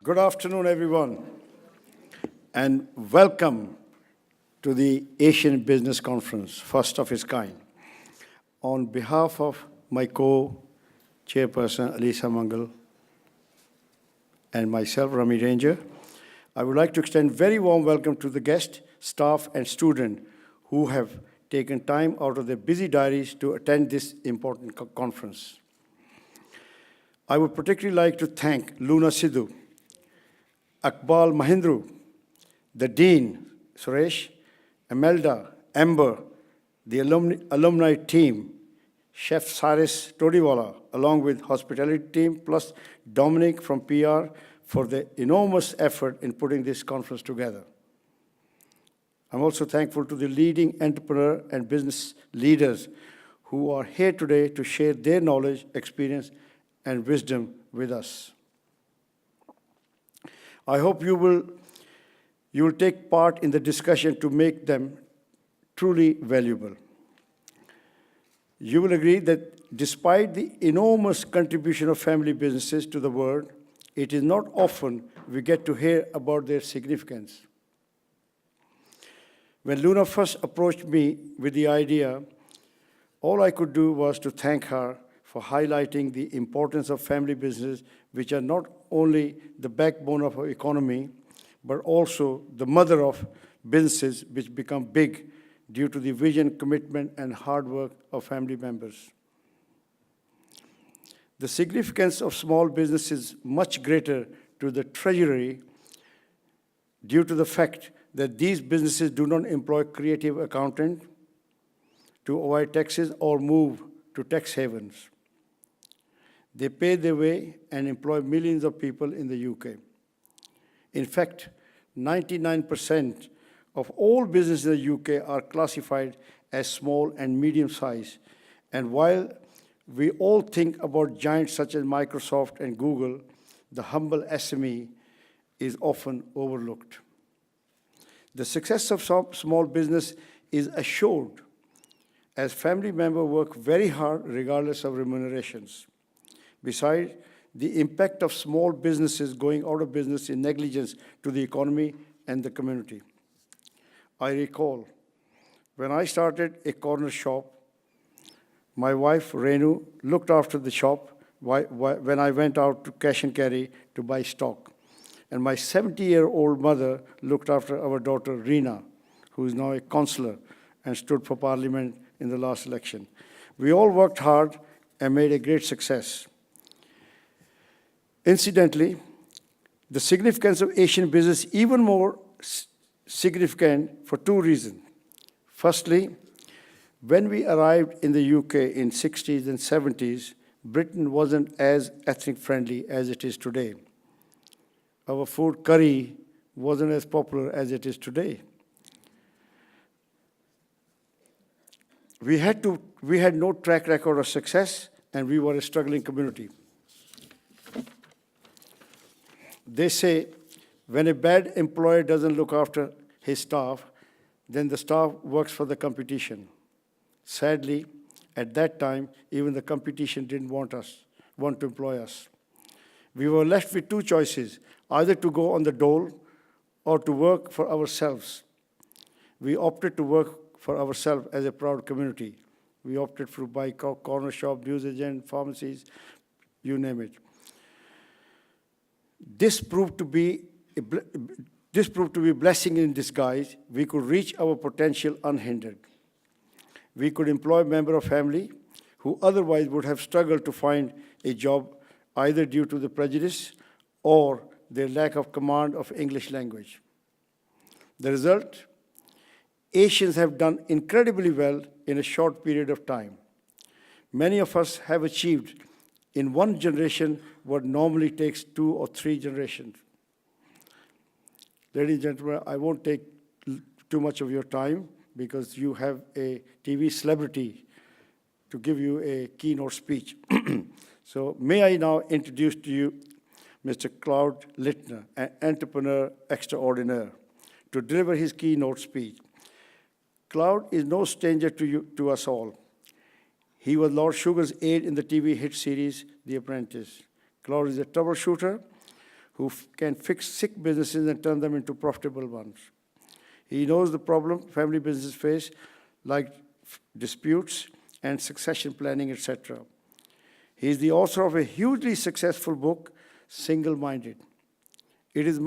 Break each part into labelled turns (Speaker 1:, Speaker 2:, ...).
Speaker 1: Good afternoon, everyone, and welcome to the Asian Business Conference, first of its kind. On behalf of my co-chairperson, Alisa Mangal, and myself, Rami Ranger, I would like to extend very warm welcome to the guests, staff, and students who have taken time out of their busy diaries to attend this important conference. I would particularly like to thank Luna Sidhu, Akbal Mahindru, the Dean, Suresh, Imelda, Amber, the alumni team, Chef Cyrus Todiwala, along with hospitality team, plus Dominic from PR for the enormous effort in putting this conference together. I'm also thankful to the leading entrepreneur and business leaders who are here today to share their knowledge, experience, and wisdom with us. I hope you will take part in the discussion to make them truly valuable. You will agree that despite the enormous contribution of family businesses to the world, it is not often we get to hear about their significance. When Luna first approached me with the idea, all I could do was to thank her for highlighting the importance of family businesses, which are not only the backbone of our economy, but also the mother of businesses which become big due to the vision, commitment, and hard work of family members. The significance of small business is much greater to the treasury due to the fact that these businesses do not employ creative accountants to avoid taxes or move to tax havens. They pay their way and employ millions of people in the UK. In fact, 99% of all businesses in the UK are classified as small and medium size. And while we all think about giants such as Microsoft and Google, the humble SME is often overlooked. The success of small business is assured as family members work very hard regardless of remunerations. Besides, the impact of small businesses going out of business is negligence to the economy and the community. I recall when I started a corner shop, my wife, Renu, looked after the shop when I went out to cash and carry to buy stock. And my 70-year-old mother looked after our daughter, Reena, who is now a councillor and stood for Parliament in the last election. We all worked hard and made a great success. Incidentally, the significance of Asian business is even more significant for two reasons. Firstly, when we arrived in the UK in 60s and 70s, Britain wasn't as ethnic friendly as it is today. Our food, curry, wasn't as popular as it is today. We had no track record of success, and we were a struggling community. They say when a bad employer doesn't look after his staff, then the staff works for the competition. Sadly, at that time, even the competition didn't want to employ us. We were left with two choices, either to go on the dole or to work for ourselves. We opted to work for ourselves as a proud community. We opted to buy corner shop, news agent, pharmacies, you name it. This proved to be a blessing in disguise. We could reach our potential unhindered. We could employ members of family who otherwise would have struggled to find a job either due to the prejudice or their lack of command of English language. The result? Asians have done incredibly well in a short period of time. Many of us have achieved in one generation what normally takes 2 or 3 generations. Ladies and gentlemen, I won't take too much of your time because you have a TV celebrity to give you a keynote speech. So may I now introduce to you Mr. Claude Littner, an entrepreneur extraordinaire, to deliver his keynote speech. Claude is no stranger to us all. He was Lord Sugar's aide in the TV hit series, The Apprentice. Claude is a troubleshooter who can fix sick businesses and turn them into profitable ones. He knows the problem family businesses face, like disputes and succession planning, etc. He is the author of a hugely successful book, Single-Minded. It is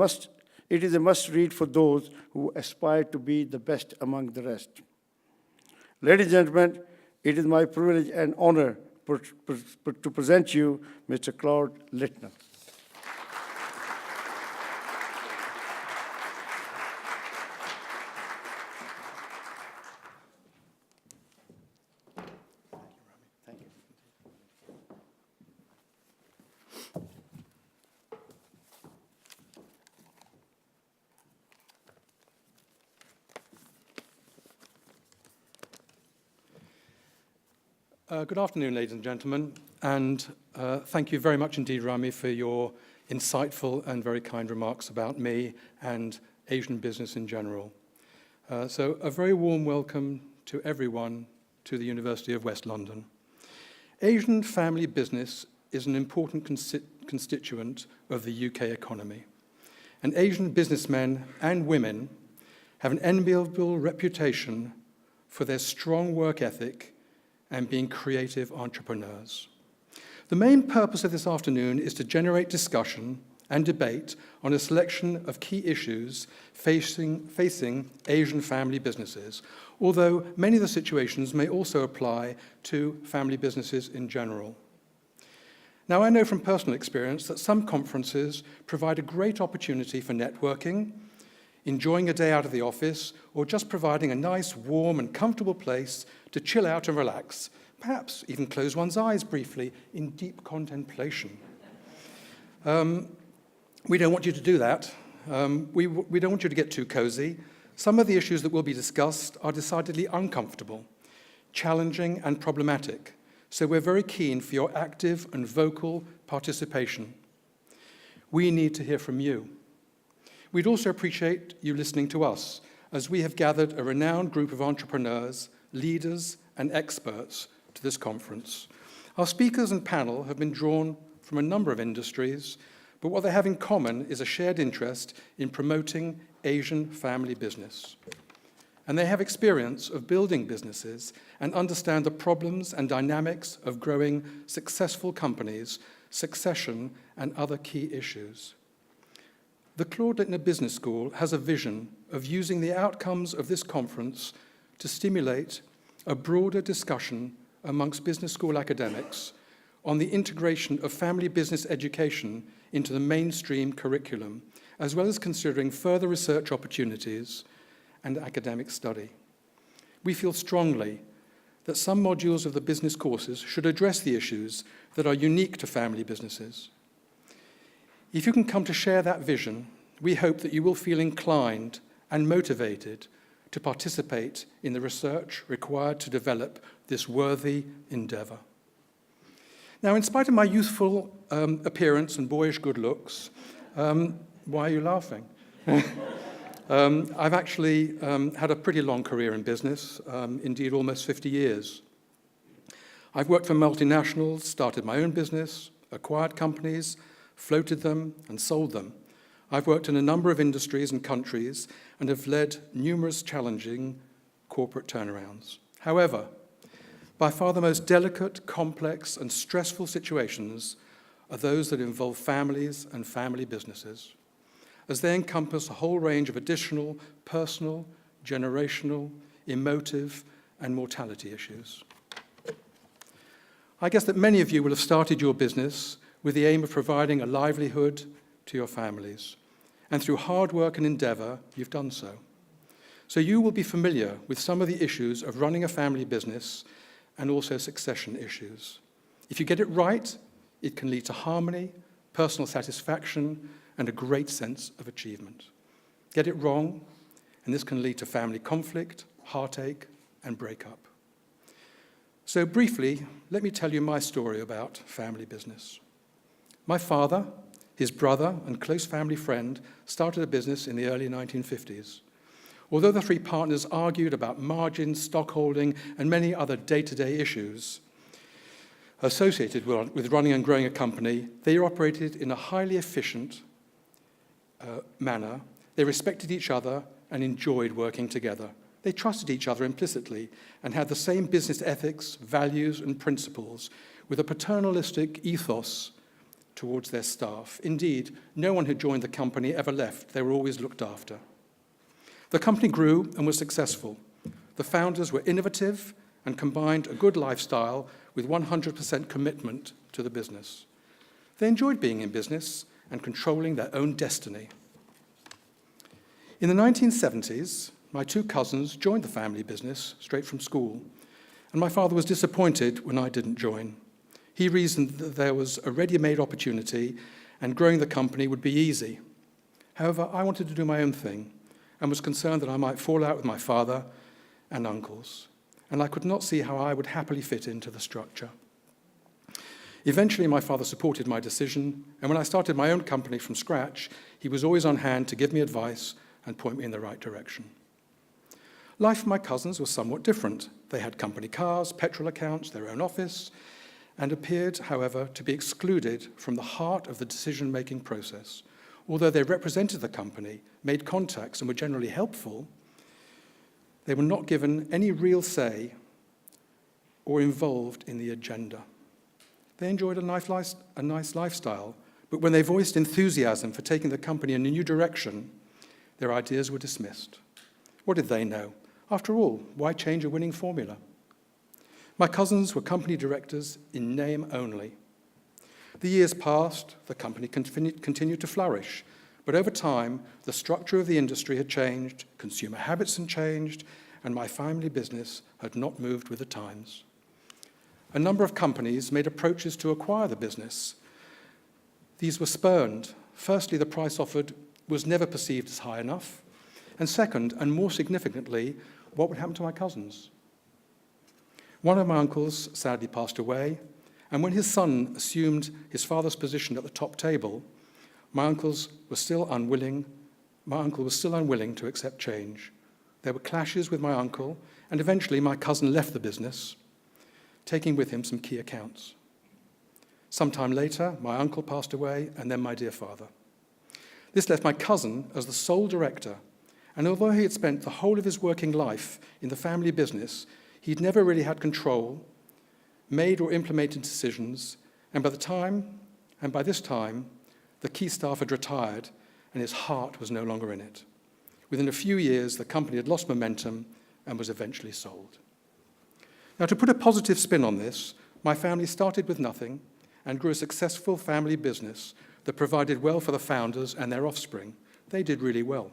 Speaker 1: a must-read for those who aspire to be the best among the rest. Ladies and gentlemen, it is my privilege and honor to present you Mr. Claude Littner.
Speaker 2: Good afternoon, ladies and gentlemen, and thank you very much indeed, Rami, for your insightful and very kind remarks about me and Asian business in general. So a very warm welcome to everyone to the University of West London. Asian family business is an important constituent of the UK economy, and Asian businessmen and women have an enviable reputation for their strong work ethic and being creative entrepreneurs. The main purpose of this afternoon is to generate discussion and debate on a selection of key issues facing Asian family businesses, although many of the situations may also apply to family businesses in general. Now, I know from personal experience that some conferences provide a great opportunity for networking, enjoying a day out of the office, or just providing a nice, warm, and comfortable place to chill out and relax, perhaps even close one's eyes briefly in deep contemplation. We don't want you to do that. We don't want you to get too cozy. Some of the issues that will be discussed are decidedly uncomfortable, challenging, and problematic, so we're very keen for your active and vocal participation. We need to hear from you. We'd also appreciate you listening to us, as we have gathered a renowned group of entrepreneurs, leaders, and experts to this conference. Our speakers and panel have been drawn from a number of industries, but what they have in common is a shared interest in promoting Asian family business. And they have experience of building businesses and understand the problems and dynamics of growing successful companies, succession, and other key issues. The Claude Littner Business School has a vision of using the outcomes of this conference to stimulate a broader discussion amongst business school academics on the integration of family business education into the mainstream curriculum, as well as considering further research opportunities and academic study. We feel strongly that some modules of the business courses should address the issues that are unique to family businesses. If you can come to share that vision, we hope that you will feel inclined and motivated to participate in the research required to develop this worthy endeavor. Now, in spite of my youthful appearance and boyish good looks, why are you laughing? I've actually had a pretty long career in business, indeed almost 50 years. I've worked for multinationals, started my own business, acquired companies, floated them, and sold them. I've worked in a number of industries and countries and have led numerous challenging corporate turnarounds. However, by far the most delicate, complex, and stressful situations are those that involve families and family businesses, as they encompass a whole range of additional personal, generational, emotive, and mortality issues. I guess that many of you will have started your business with the aim of providing a livelihood to your families. And through hard work and endeavor, you've done so. So you will be familiar with some of the issues of running a family business and also succession issues. If you get it right, it can lead to harmony, personal satisfaction, and a great sense of achievement. Get it wrong, and this can lead to family conflict, heartache, and breakup. So briefly, let me tell you my story about family business. My father, his brother, and close family friend started a business in the early 1950s. Although the three partners argued about margins, stockholding, and many other day-to-day issues associated with running and growing a company, they operated in a highly efficient manner. They respected each other and enjoyed working together. They trusted each other implicitly and had the same business ethics, values, and principles with a paternalistic ethos towards their staff. Indeed, no one who joined the company ever left. They were always looked after. The company grew and was successful. The founders were innovative and combined a good lifestyle with 100% commitment to the business. They enjoyed being in business and controlling their own destiny. In the 1970s, my two cousins joined the family business straight from school, and my father was disappointed when I didn't join. He reasoned that there was a ready-made opportunity and growing the company would be easy. However, I wanted to do my own thing and was concerned that I might fall out with my father and uncles, and I could not see how I would happily fit into the structure. Eventually, my father supported my decision, and when I started my own company from scratch, he was always on hand to give me advice and point me in the right direction. Life for my cousins was somewhat different. They had company cars, petrol accounts, their own office, and appeared, however, to be excluded from the heart of the decision-making process. Although they represented the company, made contacts, and were generally helpful, they were not given any real say or involved in the agenda. They enjoyed a nice lifestyle, but when they voiced enthusiasm for taking the company in a new direction, their ideas were dismissed. What did they know? After all, why change a winning formula? My cousins were company directors in name only. The years passed, the company continued to flourish, but over time, the structure of the industry had changed, consumer habits had changed, and my family business had not moved with the times. A number of companies made approaches to acquire the business. These were spurned. Firstly, the price offered was never perceived as high enough. And second, and more significantly, what would happen to my cousins? One of my uncles sadly passed away, and when his son assumed his father's position at the top table, my uncle was still unwilling to accept change. There were clashes with my uncle, and eventually my cousin left the business, taking with him some key accounts. Sometime later, my uncle passed away, and then my dear father. This left my cousin as the sole director, and although he had spent the whole of his working life in the family business, he'd never really had control, made or implemented decisions, and by this time, the key staff had retired, and his heart was no longer in it. Within a few years, the company had lost momentum and was eventually sold. Now, to put a positive spin on this, my family started with nothing and grew a successful family business that provided well for the founders and their offspring. They did really well.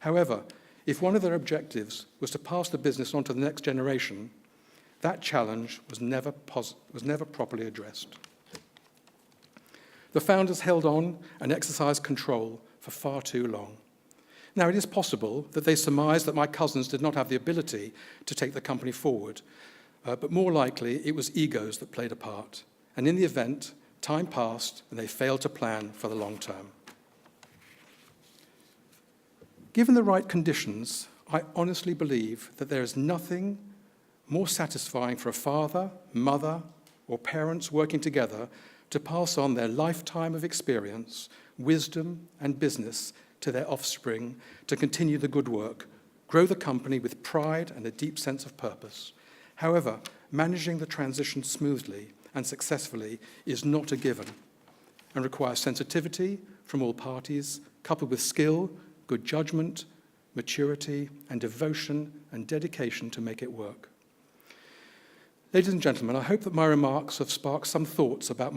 Speaker 2: However, if one of their objectives was to pass the business on to the next generation, that challenge was never properly addressed. The founders held on and exercised control for far too long. Now, it is possible that they surmised that my cousins did not have the ability to take the company forward, but more likely it was egos that played a part. And in the event, time passed and they failed to plan for the long term. Given the right conditions, I honestly believe that there is nothing more satisfying for a father, mother, or parents working together to pass on their lifetime of experience, wisdom, and business to their offspring to continue the good work, grow the company with pride and a deep sense of purpose. However, managing the transition smoothly and successfully is not a given and requires sensitivity from all parties, coupled with skill, good judgment, maturity, and devotion and dedication to make it work. Ladies and gentlemen, I hope that my remarks have sparked some thoughts about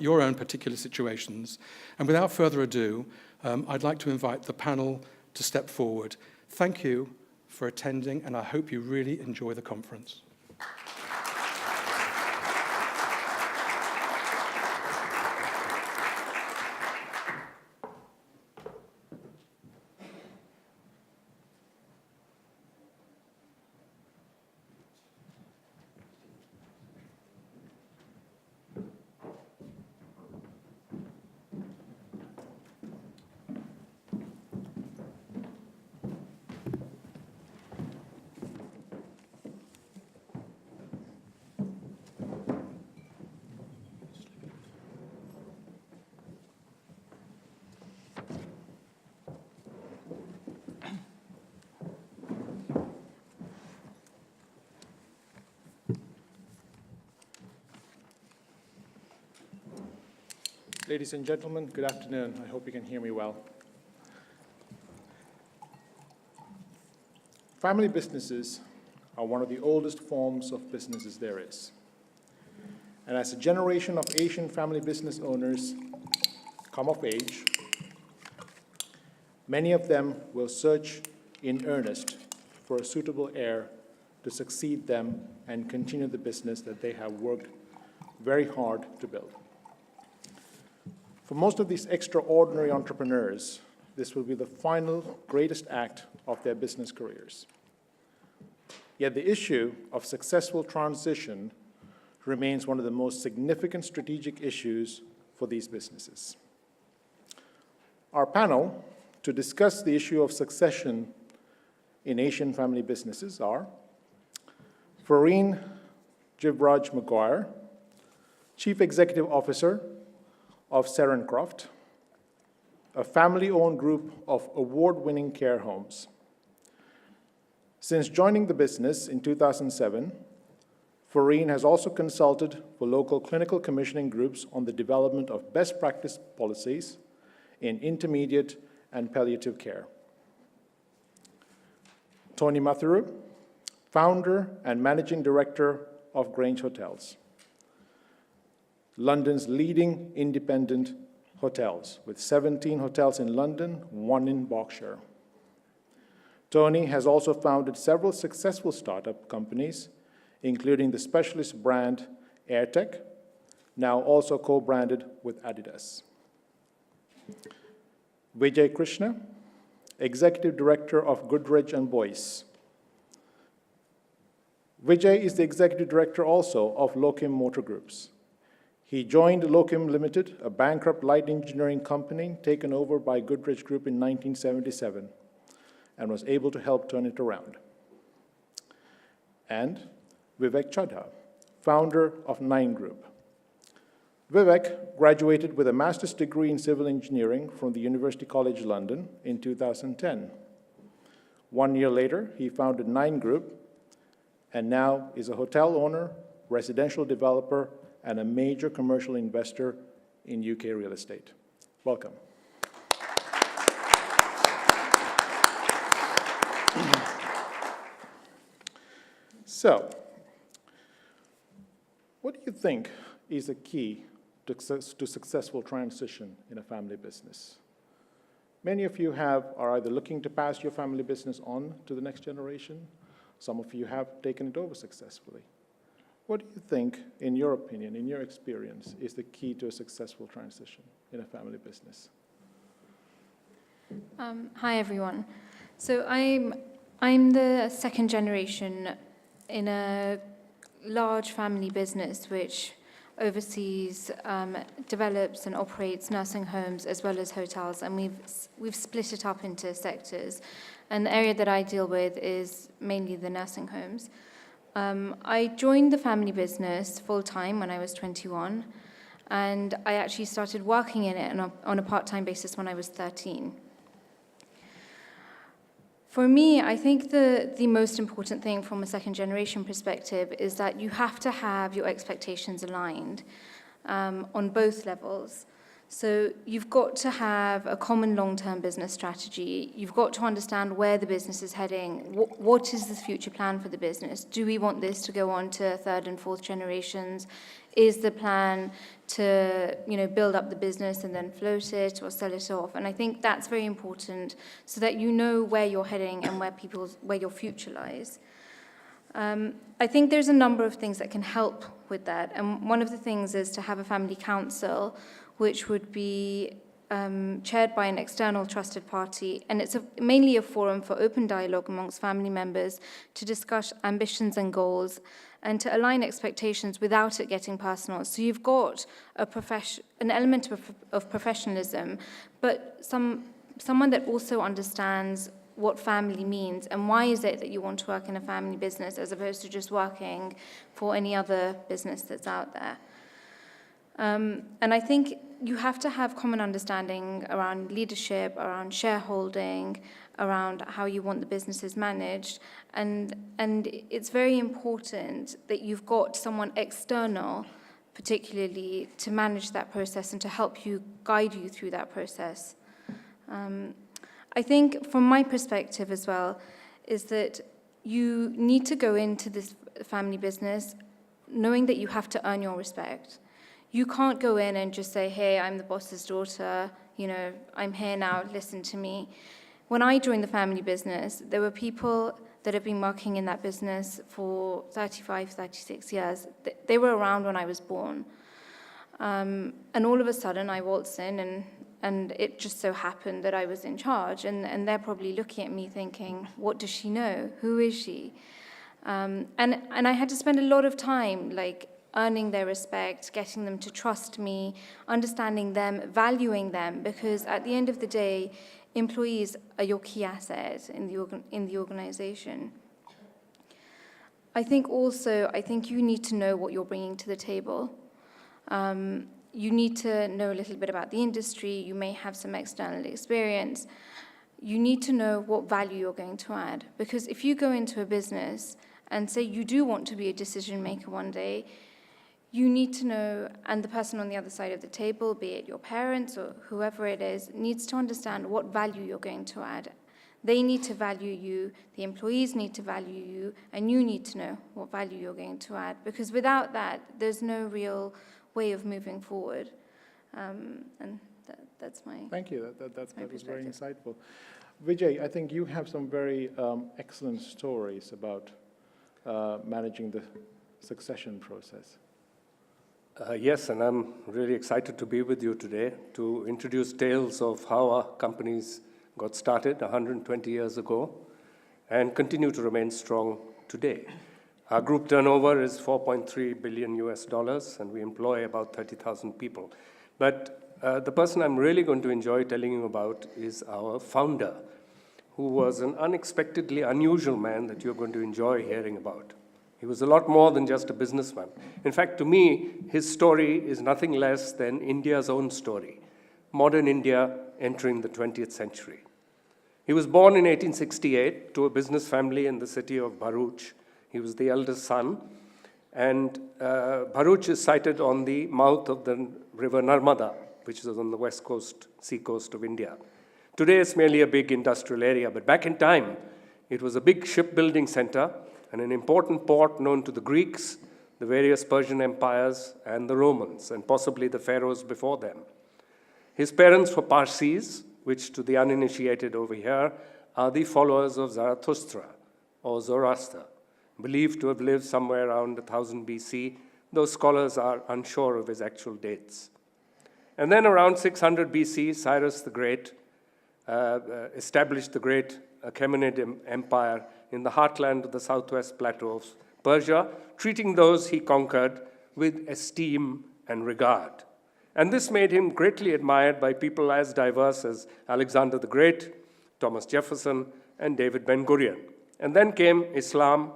Speaker 2: your own particular situations. And without further ado, I'd like to invite the panel to step forward. Thank you for attending, and I hope you really enjoy the conference.
Speaker 3: Ladies and gentlemen, good afternoon. I hope you can hear me well. Family businesses are one of the oldest forms of businesses there is. And as a generation of Asian family business owners come of age, many of them will search in earnest for a suitable heir to succeed them and continue the business that they have worked very hard to build. For most of these extraordinary entrepreneurs, this will be the final greatest act of their business careers. Yet the issue of successful transition remains one of the most significant strategic issues for these businesses. Our panel to discuss the issue of succession in Asian family businesses are Fareen Jivraj Maguire, Chief Executive Officer of Serencroft, a family-owned group of award-winning care homes. Since joining the business in 2007, Fareen has also consulted for local clinical commissioning groups on the development of best practice policies in intermediate and palliative care. Tony Mathuru, founder and managing director of Grange Hotels, London's leading independent hotels, with 17 hotels in London, 1 in Berkshire. Tony has also founded several successful startup companies, including the specialist brand AirTech, now also co-branded with Adidas. Vijay Krishna, Executive Director of Goodrich & Boyce. Vijay is the Executive Director also of Lokim Motor Groups. He joined Lokim Limited, a bankrupt light engineering company taken over by Goodrich Group in 1977, and was able to help turn it around. And Vivek Chadha, founder of Nine Group. Vivek graduated with a master's degree in civil engineering from the University College London in 2010. 1 year later, he founded Nine Group and now is a hotel owner, residential developer, and a major commercial investor in UK real estate. Welcome. So, what do you think is the key to successful transition in a family business? Many of you are either looking to pass your family business on to the next generation. Some of you have taken it over successfully. What do you think, in your opinion, in your experience, is the key to a successful transition in a family business?
Speaker 4: Hi, everyone. So I'm the second generation in a large family business which oversees, develops and operates nursing homes as well as hotels, and we've split it up into sectors. And the area that I deal with is mainly the nursing homes. I joined the family business full-time when I was 21, and I actually started working in it on a part-time basis when I was 13. For me, I think the most important thing from a second-generation perspective is that you have to have your expectations aligned on both levels. So you've got to have a common long-term business strategy. You've got to understand where the business is heading. What is the future plan for the business? Do we want this to go on to third and fourth generations? Is the plan to, build up the business and then float it or sell it off? And I think that's very important so that you know where you're heading and where your future lies. I think there's a number of things that can help with that. And one of the things is to have a family council, which would be chaired by an external trusted party. And it's mainly a forum for open dialogue amongst family members to discuss ambitions and goals and to align expectations without it getting personal. So you've got an element of professionalism, but someone that also understands what family means and why is it that you want to work in a family business as opposed to just working for any other business that's out there. And I think you have to have common understanding around leadership, around shareholding, around how you want the businesses managed. And it's very important that you've got someone external particularly to manage that process and to help you, guide you through that process. I think from my perspective as well, is that you need to go into this family business knowing that you have to earn your respect. You can't go in and just say, hey, I'm the boss's daughter, you know, I'm here now, listen to me. When I joined the family business, there were people that have been working in that business for 35, 36 years. They were around when I was born. And all of a sudden, I waltzed in, and it just so happened that I was in charge. And they're probably looking at me thinking, what does she know? Who is she? And I had to spend a lot of time, like, earning their respect, getting them to trust me, understanding them, valuing them, because at the end of the day, employees are your key asset in the organization. I think you need to know what you're bringing to the table. You need to know a little bit about the industry. You may have some external experience. You need to know what value you're going to add. Because if you go into a business and say you do want to be a decision maker one day, you need to know, and the person on the other side of the table, be it your parents or whoever it is, needs to understand what value you're going to add. They need to value you, the employees need to value you, and you need to know what value you're going to add. Because without that, there's no real way of moving forward. And that's my
Speaker 3: Thank you. That was very
Speaker 4: perspective.
Speaker 3: insightful. Vijay, I think you have some very excellent stories about managing the succession process.
Speaker 5: Yes, and I'm really excited to be with you today to introduce tales of how our companies got started 120 years ago and continue to remain strong today. Our group turnover is $4.3 billion US, and we employ about 30,000 people. But the person I'm really going to enjoy telling you about is our founder, who was an unexpectedly unusual man that you're going to enjoy hearing about. He was a lot more than just a businessman. In fact, to me, his story is nothing less than India's own story, modern India entering the 20th century. He was born in 1868 to a business family in the city of Bharuch. He was the eldest son, and Bharuch is sited on the mouth of the river Narmada, which is on the west coast, sea coast of India. Today, it's merely a big industrial area, but back in time, it was a big shipbuilding center and an important port known to the Greeks, the various Persian empires, and the Romans, and possibly the pharaohs before them. His parents were Parsis, which to the uninitiated over here are the followers of Zarathustra, or Zoroaster, believed to have lived somewhere around 1000 BC, though scholars are unsure of his actual dates. And then around 600 BC, Cyrus the Great established the great Achaemenid Empire in the heartland of the southwest plateau of Persia, treating those he conquered with esteem and regard. And this made him greatly admired by people as diverse as Alexander the Great, Thomas Jefferson, and David Ben-Gurion. And then came Islam.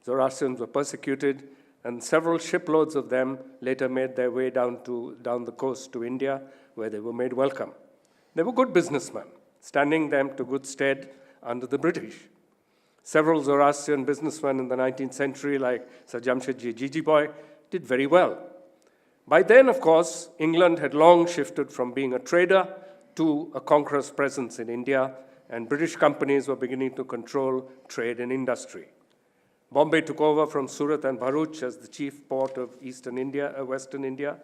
Speaker 5: Zoroastrians were persecuted, and several shiploads of them later made their way down the coast to India, where they were made welcome. They were good businessmen, standing them to good stead under the British. Several Zoroastrian businessmen in the 19th century, like Sir Jamshedji Jijiboy, did very well. By then, of course, England had long shifted from being a trader to a conqueror's presence in India, and British companies were beginning to control trade and industry. Bombay took over from Surat and Bharuch as the chief port of Western India,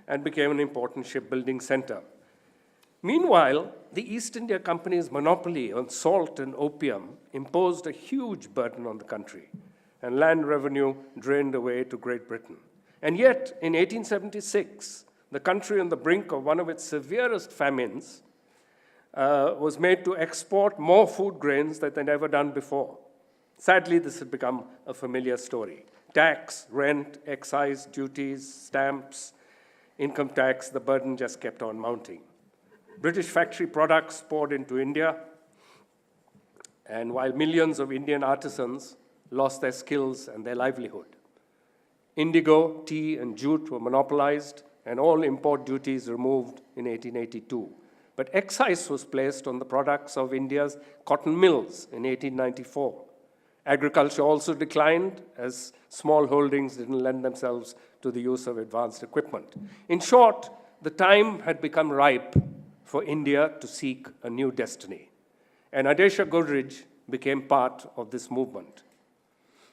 Speaker 5: and became an important shipbuilding center. Meanwhile, the East India Company's monopoly on salt and opium imposed a huge burden on the country, and land revenue drained away to Great Britain. And yet, in 1876, the country on the brink of one of its severest famines was made to export more food grains than they'd ever done before. Sadly, this had become a familiar story. Tax, rent, excise, duties, stamps, income tax, the burden just kept on mounting. British factory products poured into India, and while millions of Indian artisans lost their skills and their livelihood. Indigo, tea, and jute were monopolized, and all import duties removed in 1882. But excise was placed on the products of India's cotton mills in 1894. Agriculture also declined as small holdings didn't lend themselves to the use of advanced equipment. In short, the time had become ripe for India to seek a new destiny. And Adesha Godrej became part of this movement.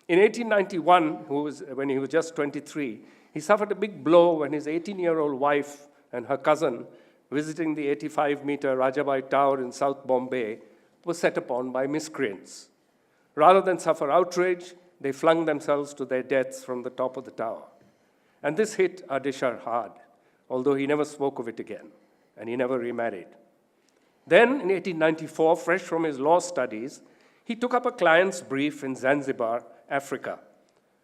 Speaker 5: In 1891, when he was just 23, he suffered a big blow when his 18-year-old wife and her cousin, visiting the 85-meter Rajabai Tower in South Bombay, were set upon by miscreants. Rather than suffer outrage, they flung themselves to their deaths from the top of the tower. And this hit Adesha hard, although he never spoke of it again, and he never remarried. Then, in 1894, fresh from his law studies, he took up a client's brief in Zanzibar, Africa,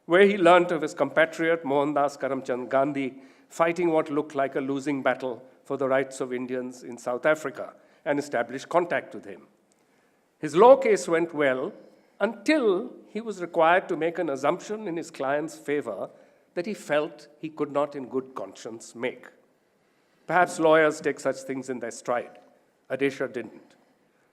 Speaker 5: where he learned of his compatriot Mohandas Karamchand Gandhi fighting what looked like a losing battle for the rights of Indians in South Africa, and established contact with him. His law case went well until he was required to make an assumption in his client's favor that he felt he could not in good conscience make. Perhaps lawyers take such things in their stride. Adesha didn't.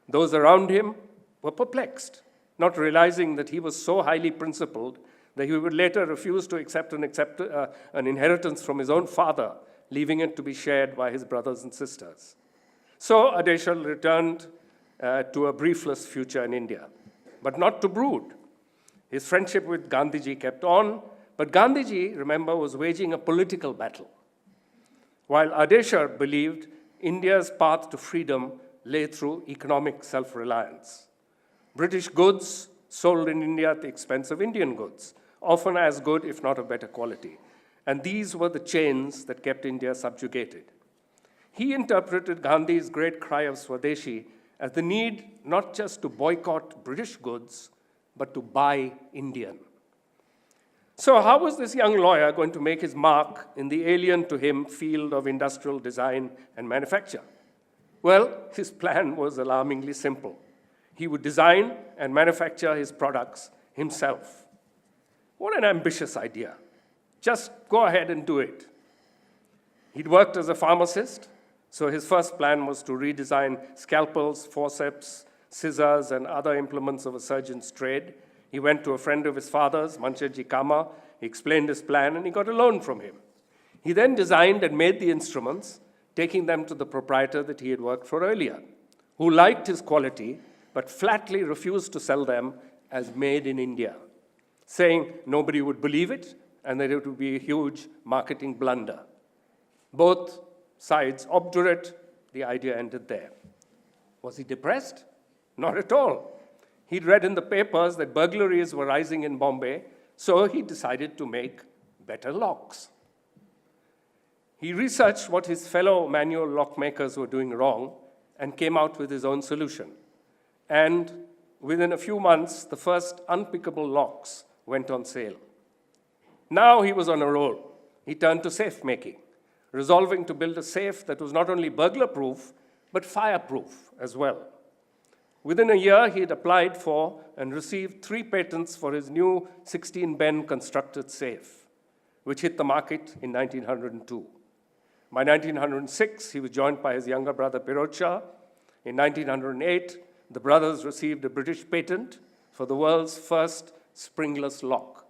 Speaker 5: Those around him were perplexed, not realizing that he was so highly principled that he would later refuse to accept an inheritance from his own father, leaving it to be shared by his brothers and sisters. So Adesha returned to a briefless future in India, but not to brood. His friendship with Gandhiji kept on, but Gandhiji, remember, was waging a political battle, while Adesha believed India's path to freedom lay through economic self-reliance. British goods sold in India at the expense of Indian goods, often as good, if not of better quality. And these were the chains that kept India subjugated. He interpreted Gandhi's great cry of Swadeshi as the need not just to boycott British goods, but to buy Indian. So how was this young lawyer going to make his mark in the alien to him field of industrial design and manufacture? Well, his plan was alarmingly simple. He would design and manufacture his products himself. What an ambitious idea. Just go ahead and do it. He'd worked as a pharmacist, so his first plan was to redesign scalpels, forceps, scissors, and other implements of a surgeon's trade. He went to a friend of his father's, Manchaji Kama. He explained his plan, and he got a loan from him. He then designed and made the instruments, taking them to the proprietor that he had worked for earlier, who liked his quality, but flatly refused to sell them as made in India, saying nobody would believe it and that it would be a huge marketing blunder. Both sides obdurate, the idea ended there. Was he depressed? Not at all. He'd read in the papers that burglaries were rising in Bombay, so he decided to make better locks. He researched what his fellow manual lock makers were doing wrong and came out with his own solution. And within a few months, the first unpickable locks went on sale. Now he was on a roll. He turned to safe making, resolving to build a safe that was not only burglar-proof, but fireproof as well. Within a year, he had applied for and received 3 patents for his new 16-Ben constructed safe, which hit the market in 1902. By 1906, he was joined by his younger brother, Piroj Shah. In 1908, the brothers received a British patent for the world's first springless lock.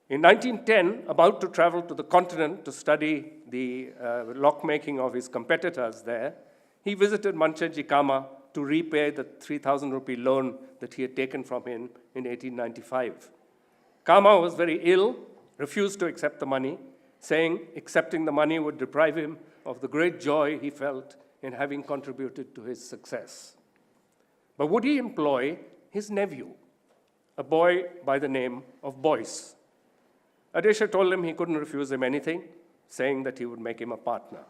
Speaker 5: In 1910, about to travel to the continent to study the lock-making of his competitors there, he visited Manchaji Kama to repay the 3,000 rupee loan that he had taken from him in 1895. Kama was very ill, refused to accept the money, saying accepting the money would deprive him of the great joy he felt in having contributed to his success. But would he employ his nephew, a boy by the name of Boyce? Adesha told him he couldn't refuse him anything, saying that he would make him a partner.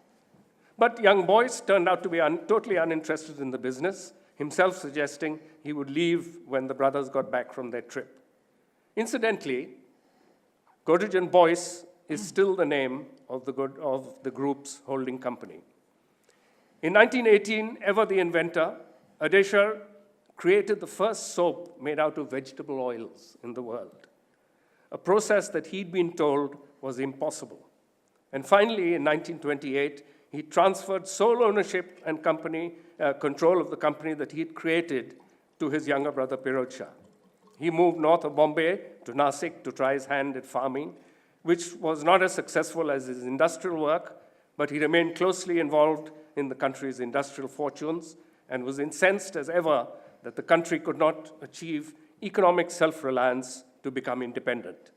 Speaker 5: But young Boyce turned out to be totally uninterested in the business, himself suggesting he would leave when the brothers got back from their trip. Incidentally, Godrej and Boyce is still the name of the group's holding company. In 1918, ever the inventor, Adesha created the first soap made out of vegetable oils in the world, a process that he'd been told was impossible. And finally, in 1928, he transferred sole ownership and control of the company that he'd created to his younger brother, Piroj Shah. He moved north of Bombay to Nasik to try his hand at farming, which was not as successful as his industrial work, but he remained closely involved in the country's industrial fortunes and was incensed as ever that the country could not achieve economic self-reliance to become independent.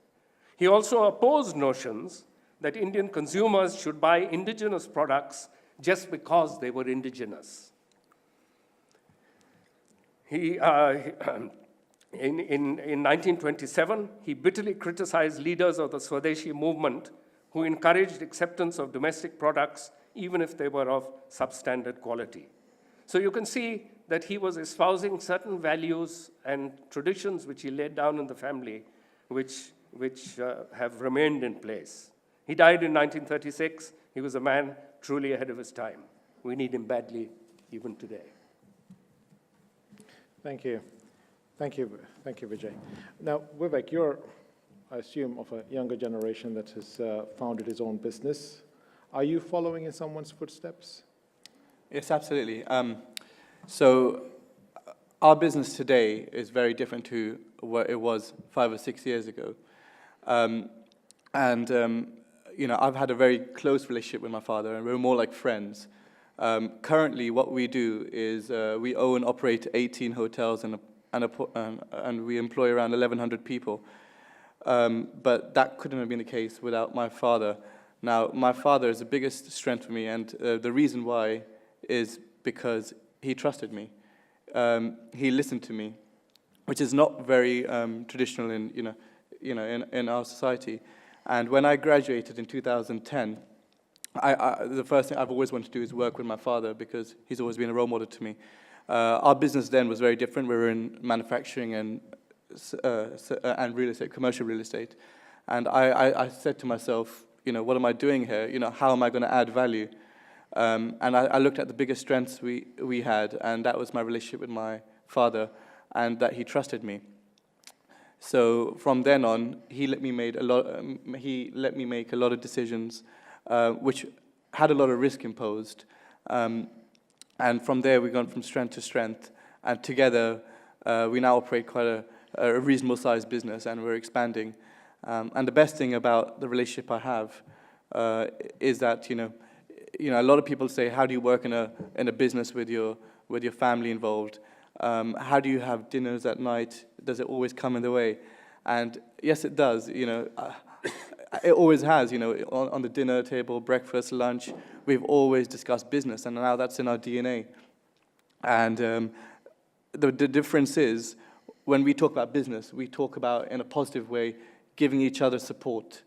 Speaker 5: He also opposed notions that Indian consumers should buy indigenous products just because they were indigenous. In 1927, he bitterly criticized leaders of the Swadeshi movement who encouraged acceptance of domestic products even if they were of substandard quality. So you can see that he was espousing certain values and traditions which he laid down in the family, which have remained in place. He died in 1936. He was a man truly ahead of his time. We need him badly even today.
Speaker 3: Thank you. Thank you, Vijay. Now, Vivek, you're, I assume, of a younger generation that has founded his own business. Are you following in someone's footsteps?
Speaker 6: Yes, absolutely. So our business today is very different to what it was 5 or 6 years ago. You know, I've had a very close relationship with my father, and we're more like friends. Currently, what we do is we own and operate 18 hotels and we employ around 1,100 people. But that couldn't have been the case without my father. Now, my father is the biggest strength for me, and the reason why is because he trusted me. He listened to me, which is not very traditional in our society. And when I graduated in 2010, the first thing I've always wanted to do is work with my father because he's always been a role model to me. Our business then was very different. We were in manufacturing and real estate, commercial real estate. And I said to myself, you know, what am I doing here? You know, how am I going to add value? And I looked at the biggest strengths we had, and that was my relationship with my father, and that he trusted me. So from then on, he let me make a lot of decisions, which had a lot of risk imposed. And from there, we've gone from strength to strength, and together, we now operate quite a reasonable sized business, and we're expanding. And the best thing about the relationship I have is that, you know, a lot of people say, how do you work in a business with your family involved? How do you have dinners at night? Does it always come in the way? And yes, it does. You know, it always has. You know, on the dinner table, breakfast, lunch, we've always discussed business, and now that's in our DNA. And the difference is, when we talk about business, we talk about, in a positive way, giving each other support,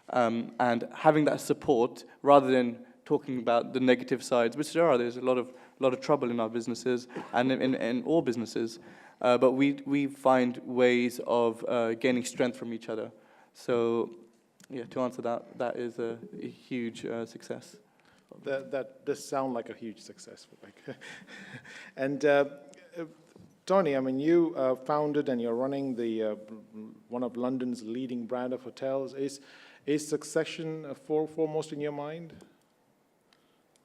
Speaker 6: and having that support rather than talking about the negative sides, which there's a lot of trouble in our businesses and in all businesses, but we find ways of gaining strength from each other. So, yeah, to answer that is a huge success.
Speaker 3: That does sound like a huge success, Vivek. And Tony, I mean, you founded and you're running the one of London's leading brand of hotels. Is succession foremost in your mind?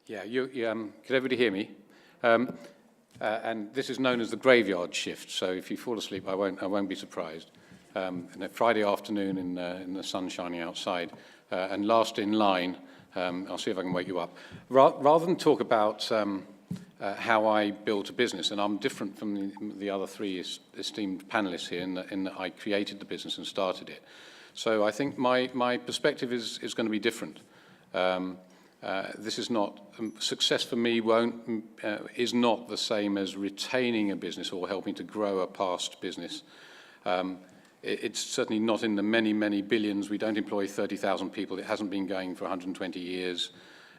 Speaker 7: Yeah, could everybody hear me? And this is known as the graveyard shift. So if you fall asleep, I won't be surprised. And a Friday afternoon in the sun shining outside, and last in line. I'll see if I can wake you up. Rather than talk about how I built a business, and I'm different from the other three esteemed panelists here in that I created the business and started it. So I think my perspective is going to be different. This is not, success for me is not the same as retaining a business or helping to grow a past business. It's certainly not in the many, many billions. We don't employ 30,000 people. It hasn't been going for 120 years.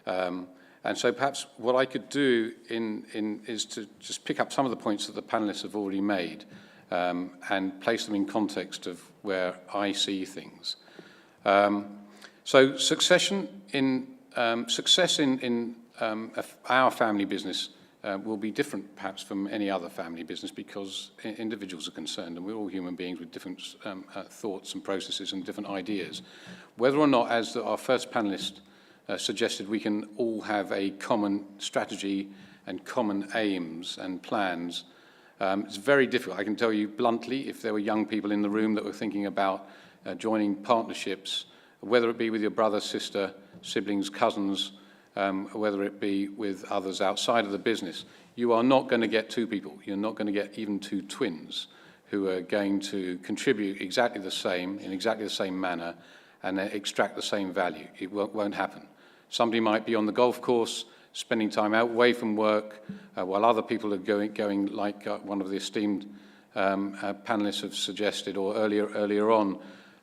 Speaker 7: And so perhaps what I could do is to just pick up some of the points that the panelists have already made and place them in context of where I see things. So success in our family business will be different perhaps from any other family business because individuals are concerned and we're all human beings with different thoughts and processes and different ideas. Whether or not, as our first panelist suggested, we can all have a common strategy and common aims and plans It's very difficult. I can tell you bluntly, if there were young people in the room that were thinking about joining partnerships, whether it be with your brother, sister, siblings, cousins, whether it be with others outside of the business, you are not going to get two people. You're not going to get even two twins who are going to contribute exactly the same, in exactly the same manner, and extract the same value. It won't happen. Somebody might be on the golf course, spending time out away from work, while other people are going like one of the esteemed panelists have suggested, or earlier on,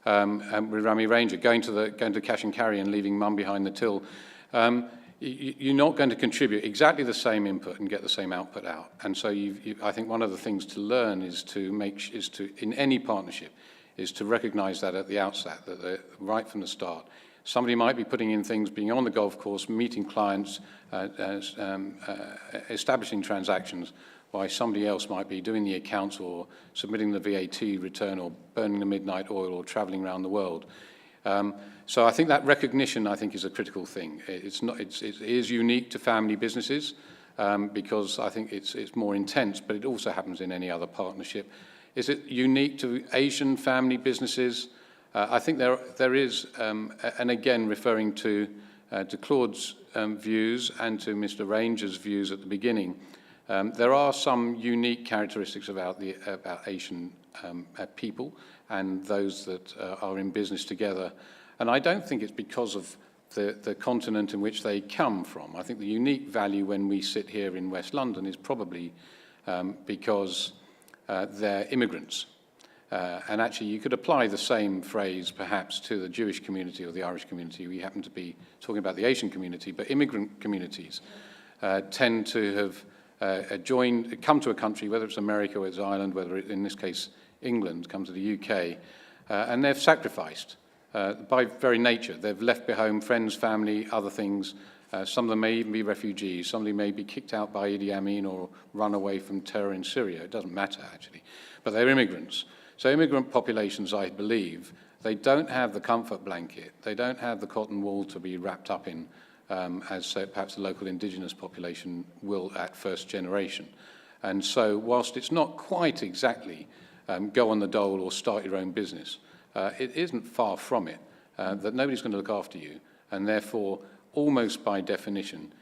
Speaker 7: with Rami Ranger, going to cash and carry and leaving mum behind the till. You're not going to contribute exactly the same input and get the same output out. And so I think one of the things to learn is in any partnership, is to recognize that at the outset, right from the start. Somebody might be putting in things, being on the golf course, meeting clients, establishing transactions, while somebody else might be doing the accounts or submitting the VAT return or burning the midnight oil or traveling around the world. So I think that recognition, I think, is a critical thing. It is unique to family businesses because I think it's more intense, but it also happens in any other partnership. Is it unique to Asian family businesses? I think there is, and again, referring to Claude's views and to Mr. Ranger's views at the beginning, there are some unique characteristics about Asian people and those that are in business together. And I don't think it's because of the continent in which they come from. I think the unique value when we sit here in West London is probably because they're immigrants. And actually, you could apply the same phrase perhaps to the Jewish community or the Irish community. We happen to be talking about the Asian community, but immigrant communities tend to have come to a country, whether it's America or it's Ireland, whether it, in this case England, come to the UK, and they've sacrificed by very nature. They've left behind friends, family, other things. Some of them may even be refugees. Some of them may be kicked out by Idi Amin or run away from terror in Syria. It doesn't matter, actually. But they're immigrants. So immigrant populations, I believe, they don't have the comfort blanket. They don't have the cotton wool to be wrapped up in, as perhaps the local indigenous population will at first generation. And so whilst it's not quite exactly go on the dole or start your own business, it isn't far from it that nobody's going to look after you. And therefore, almost by definition,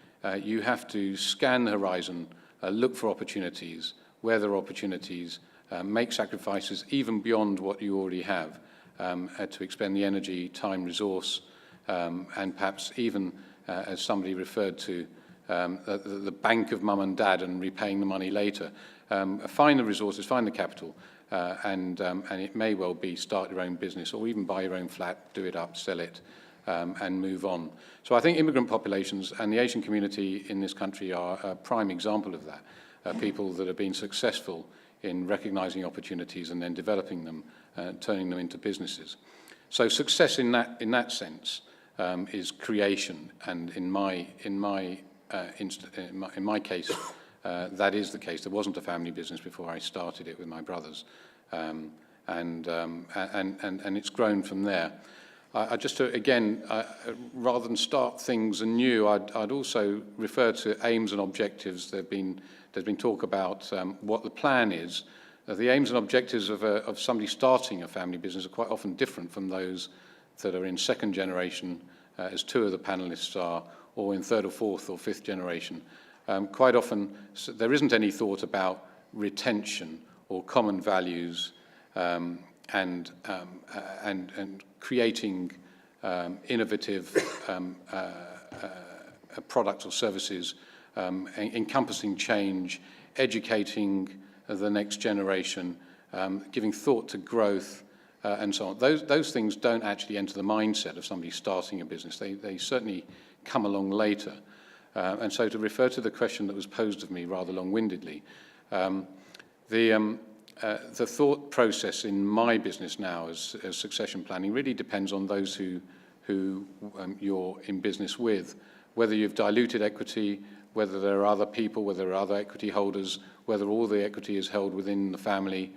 Speaker 7: you have to scan the horizon, look for opportunities, where there are opportunities, make sacrifices even beyond what you already have to expend the energy, time, resource, and perhaps even, as somebody referred to, the bank of mum and dad and repaying the money later. Find the resources, find the capital, and it may well be start your own business or even buy your own flat, do it up, sell it, and move on. So I think immigrant populations and the Asian community in this country are a prime example of that, people that have been successful in recognizing opportunities and then developing them, turning them into businesses. So success in that sense is creation, and in my case, that is the case. There wasn't a family business before I started it with my brothers, and it's grown from there. I just again, rather than start things anew, I'd also refer to aims and objectives. There's been talk about what the plan is. The aims and objectives of somebody starting a family business are quite often different from those that are in second generation, as two of the panelists are, or in third or fourth or fifth generation. Quite often, there isn't any thought about retention or common values and creating innovative products or services, encompassing change, educating the next generation, giving thought to growth, and so on. Those things don't actually enter the mindset of somebody starting a business. They certainly come along later. And so to refer to the question that was posed of me rather long-windedly, the thought process in my business now as succession planning really depends on those who you're in business with, whether you've diluted equity, whether there are other people, whether there are other equity holders, whether all the equity is held within the family,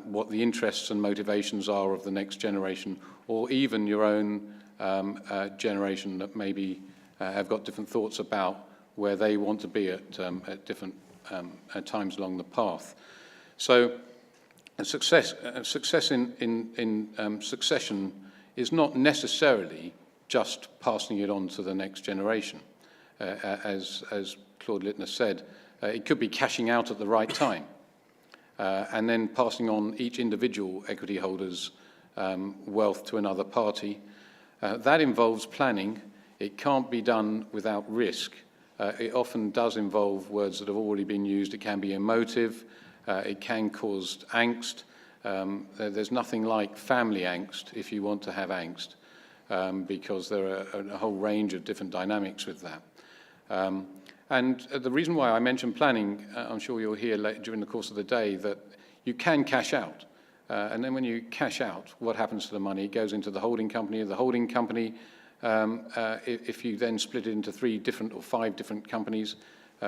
Speaker 7: what the interests and motivations are of the next generation, or even your own generation that maybe have got different thoughts about where they want to be at different times along the path. So success in succession is not necessarily just passing it on to the next generation. As Claude Littner said, it could be cashing out at the right time and then passing on each individual equity holder's wealth to another party. That involves planning. It can't be done without risk. It often does involve words that have already been used. It can be emotive. It can cause angst. There's nothing like family angst if you want to have angst, because there are a whole range of different dynamics with that. And the reason why I mention planning, I'm sure you'll hear during the course of the day, that you can cash out. And then when you cash out, what happens to the money? It goes into the holding company. The holding company, if you then split it into 3 different or 5 different companies,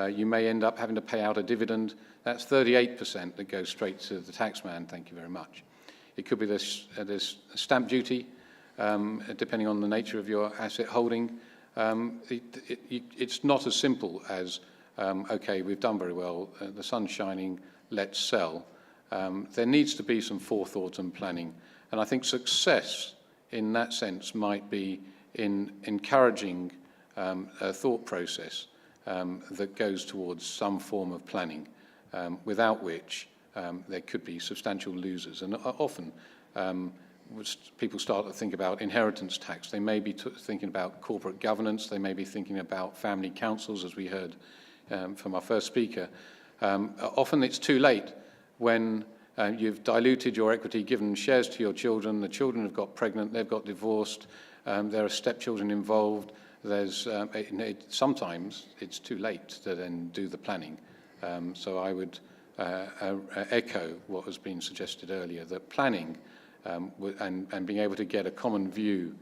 Speaker 7: you may end up having to pay out a dividend. That's 38% that goes straight to the taxman. Thank you very much. It could be this stamp duty, depending on the nature of your asset holding. It's not as simple as, okay, we've done very well, the sun's shining, let's sell. There needs to be some forethought and planning. And I think success in that sense might be in encouraging a thought process that goes towards some form of planning, without which there could be substantial losers. And often people start to think about inheritance tax. They may be thinking about corporate governance. They may be thinking about family councils, as we heard from our first speaker. Often it's too late when you've diluted your equity, given shares to your children, the children have got pregnant, they've got divorced, there are stepchildren involved. Sometimes it's too late to then do the planning. So I would echo what has been suggested earlier, that planning and being able to get a common view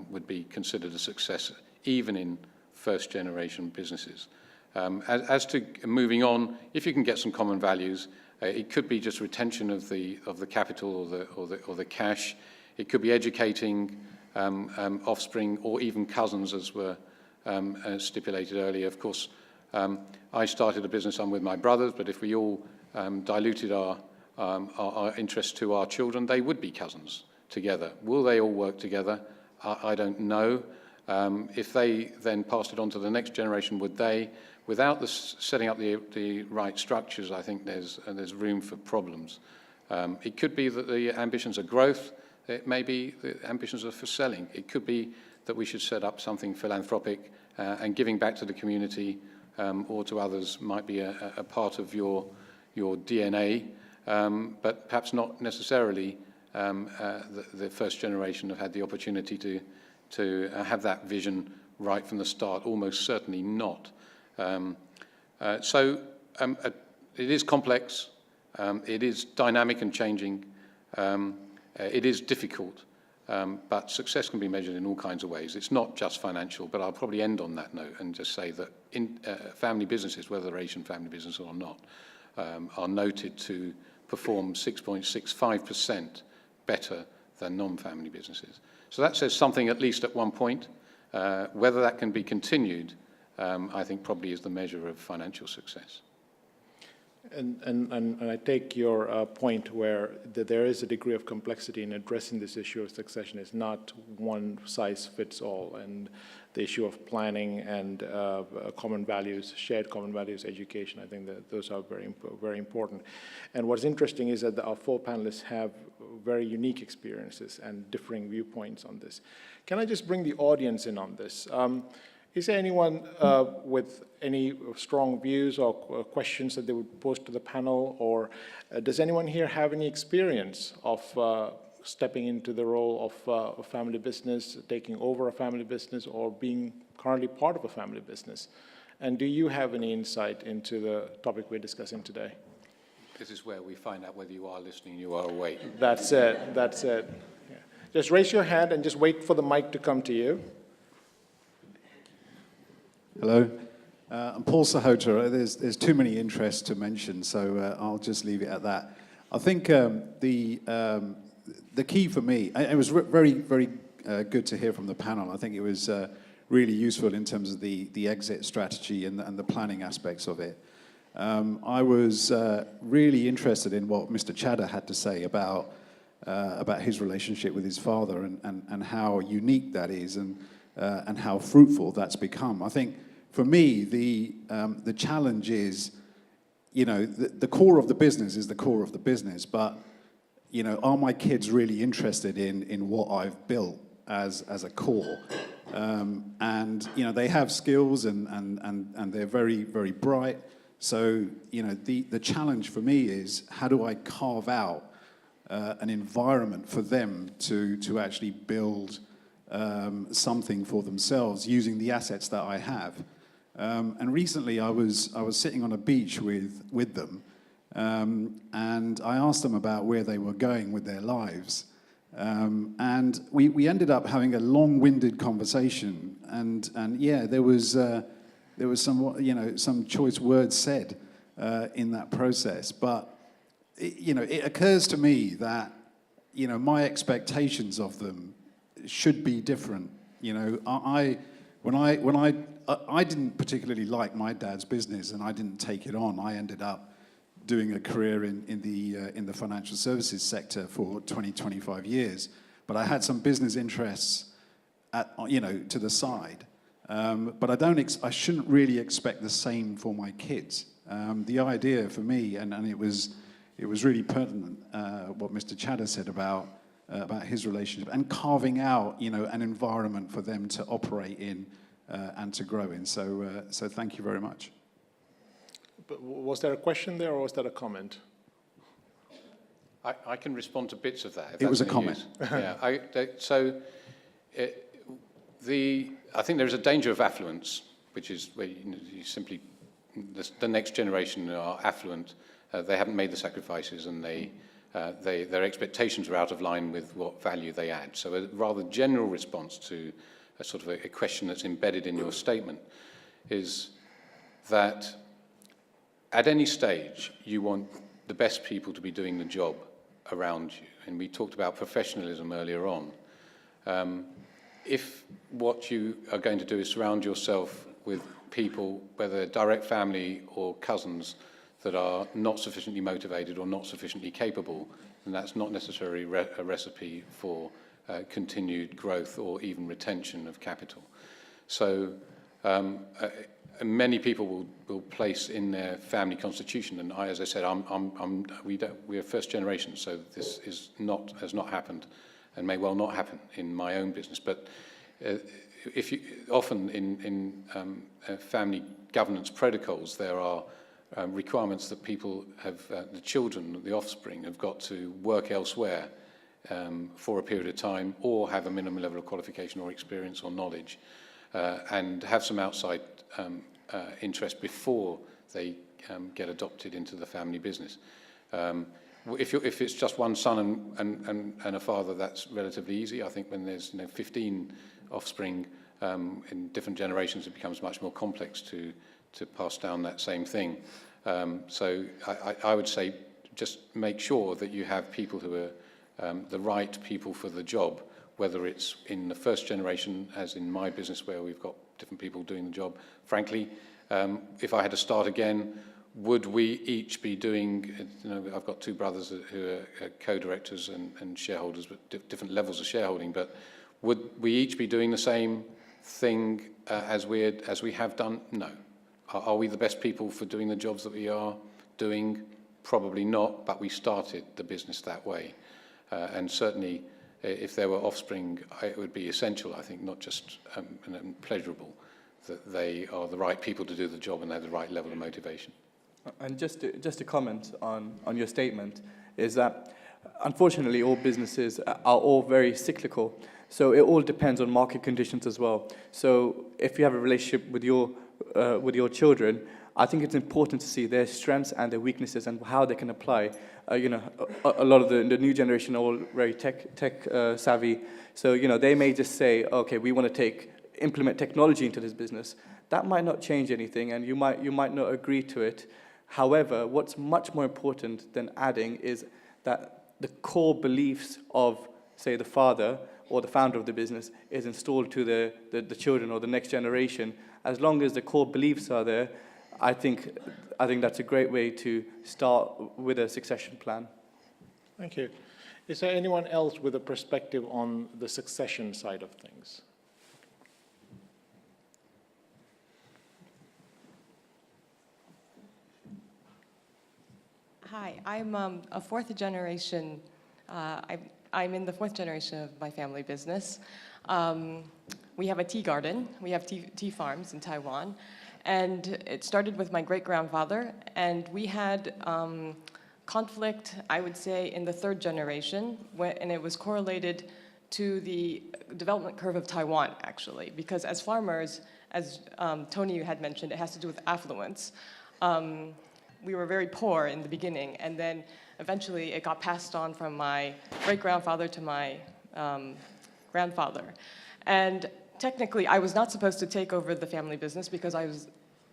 Speaker 7: would be considered a success, even in first-generation businesses. As to moving on, if you can get some common values, it could be just retention of the capital or the cash. It could be educating offspring or even cousins, as were stipulated earlier. Of course, I started a business with my brothers, but if we all diluted our interest to our children, they would be cousins together. Will they all work together? I don't know. If they then passed it on to the next generation, would they? Without setting up the right structures, I think there's room for problems. It could be that the ambitions are growth. It may be the ambitions are for selling. It could be that we should set up something philanthropic, and giving back to the community or to others might be a part of your DNA, but perhaps not necessarily the first generation have had the opportunity to have that vision right from the start. Almost certainly not. So it is complex, it is dynamic and changing, it is difficult, but success can be measured in all kinds of ways. It's not just financial, but I'll probably end on that note and just say that in family businesses, whether they're Asian family businesses or not, are noted to perform 6.65% better than non-family businesses. So that says something, at least at one point. Whether that can be continued, I think probably is the measure of financial success.
Speaker 3: And I take your point where there is a degree of complexity in addressing this issue of succession. It's not one size fits all, and the issue of planning and common values, shared common values, education, I think that those are very important. And what's interesting is that our 4 panelists have very unique experiences and differing viewpoints on this. Can I just bring the audience in on this? Is there anyone with any strong views or questions that they would pose to the panel, or does anyone here have any experience of stepping into the role of a family business, taking over a family business, or being currently part of a family business? And do you have any insight into the topic we're discussing today?
Speaker 7: This is where we find out whether you are listening, you are awake.
Speaker 3: That's it, that's it. Yeah. Just raise your hand and just wait for the mic to come to you.
Speaker 8: Hello, I'm Paul Sahota. There's too many interests to mention, so I'll just leave it at that. I think the key for me, it was very good to hear from the panel. I think it was really useful in terms of the exit strategy and the planning aspects of it. I was really interested in what Mr. Chadha had to say about his relationship with his father and how unique that is and how fruitful that's become. I think for me, the challenge is, the core of the business is the core of the business, but, are my kids really interested in what I've built as a core? And, they have skills and they're very, very bright. So, the challenge for me is, how do I carve out an environment for them to actually build something for themselves using the assets that I have? And recently I was sitting on a beach with them, and I asked them about where they were going with their lives. And we ended up having a long-winded conversation, and yeah, there was some some choice words said in that process. But it occurs to me that my expectations of them should be different. I didn't particularly like my dad's business, and I didn't take it on. I ended up doing a career in the financial services sector for 25 years. But I had some business interests to the side. But I shouldn't really expect the same for my kids. The idea for me, and it was really pertinent what Mr. Chadha said about his relationship and carving out an environment for them to operate in and to grow in. So thank you very much.
Speaker 3: But was there a question there, or was that a comment?
Speaker 7: I can respond to bits of that.
Speaker 8: It was a comment.
Speaker 7: Yeah. I think there is a danger of affluence, which is where you simply the next generation are affluent. They haven't made the sacrifices, and their expectations are out of line with what value they add. So a rather general response to a sort of a question that's embedded in your statement is that at any stage you want the best people to be doing the job around you. And we talked about professionalism earlier on. If what you are going to do is surround yourself with people, whether direct family or cousins, that are not sufficiently motivated or not sufficiently capable, then that's not necessarily a recipe for continued growth or even retention of capital. So many people will place in their family constitution, and as I said, we're first generation, so this has not happened, and may well not happen in my own business. But often in family governance protocols, there are requirements that people have, the children, the offspring, have got to work elsewhere for a period of time, or have a minimum level of qualification or experience or knowledge, and have some outside interest before they get adopted into the family business. If it's just one son and a father, that's relatively easy. I think when there's 15 offspring in different generations, it becomes much more complex to pass down that same thing. So I would say just make sure that you have people who are the right people for the job, whether it's in the first generation, as in my business where we've got different people doing the job. Frankly, if I had to start again, would we each be doing, I've got two brothers who are co-directors and shareholders, but different levels of shareholding, but would we each be doing the same thing as we have done? No. Are we the best people for doing the jobs that we are doing? Probably not, but we started the business that way. And certainly, if there were offspring, it would be essential, I think, not just pleasurable, that they are the right people to do the job and they have the right level of motivation.
Speaker 6: And just to comment on your statement, is that unfortunately all businesses are all very cyclical. So it all depends on market conditions as well. So if you have a relationship with your children, I think it's important to see their strengths and their weaknesses and how they can apply. A lot of the new generation are all very tech savvy. So they may just say, okay, we want to implement technology into this business. That might not change anything, and you might not agree to it. However, what's much more important than adding is that the core beliefs of, say, the father or the founder of the business is installed to the children or the next generation. As long as the core beliefs are there, I think I think that's a great way to start with a succession plan.
Speaker 3: Thank you. Is there anyone else with a perspective on the succession side of things?
Speaker 9: Hi, I'm a fourth generation. I'm in the fourth generation of my family business. We have a tea garden. We have tea farms in Taiwan. And it started with my great-grandfather. And we had conflict, I would say, in the third generation. And it was correlated to the development curve of Taiwan, actually. Because as farmers, as Tony had mentioned, it has to do with affluence. We were very poor in the beginning, and then eventually it got passed on from my great-grandfather to my grandfather. And technically, I was not supposed to take over the family business because I was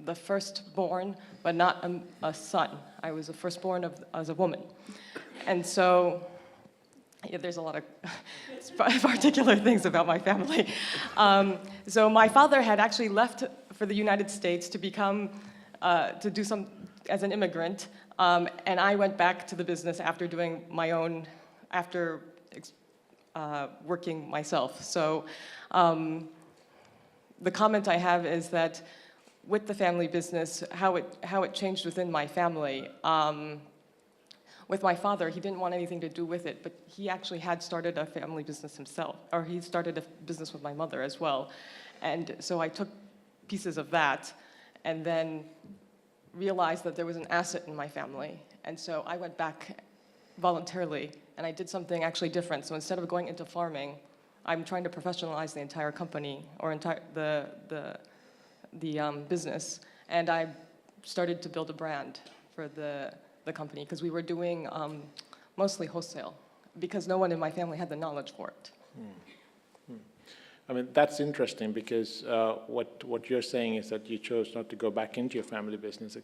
Speaker 9: the firstborn, but not a son. I was the firstborn as a woman. And so, yeah, there's a lot of particular things about my family. So my father had actually left for the United States to become, to do some, as an immigrant, and I went back to the business after doing my own, after working myself. So the comment I have is that with the family business, how it changed within my family. With my father, he didn't want anything to do with it, but he actually had started a family business himself, or he started a business with my mother as well. And so I took pieces of that and then realized that there was an asset in my family. And so I went back voluntarily, and I did something actually different. So instead of going into farming, I'm trying to professionalize the entire company, or the business. And I started to build a brand for the company, because we were doing mostly wholesale, because no one in my family had the knowledge for it.
Speaker 3: I mean, that's interesting, because what you're saying is that you chose not to go back into your family business,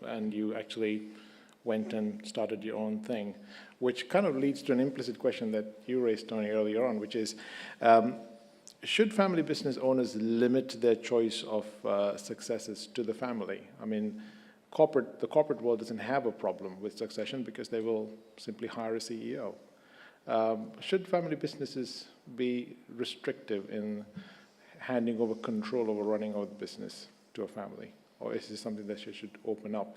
Speaker 3: and you actually went and started your own thing, which kind of leads to an implicit question that you raised, Tony, earlier on, which is, should family business owners limit their choice of successors to the family? I mean, the corporate world doesn't have a problem with succession because they will simply hire a CEO. Should family businesses be restrictive in handing over control over running of the business to a family? Or is this something that you should open up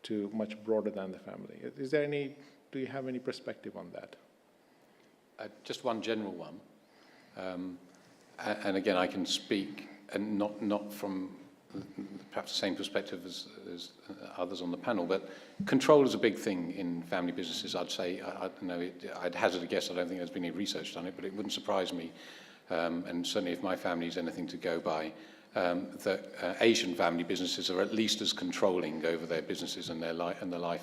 Speaker 3: to much broader than the family? Do you have any perspective on that?
Speaker 7: Just one general one. And again, I can speak, and not from perhaps the same perspective as others on the panel, but control is a big thing in family businesses, I'd say. I'd hazard a guess, I don't think there's been any research on it, but it wouldn't surprise me, and certainly if my family is anything to go by, that Asian family businesses are at least as controlling over their businesses and the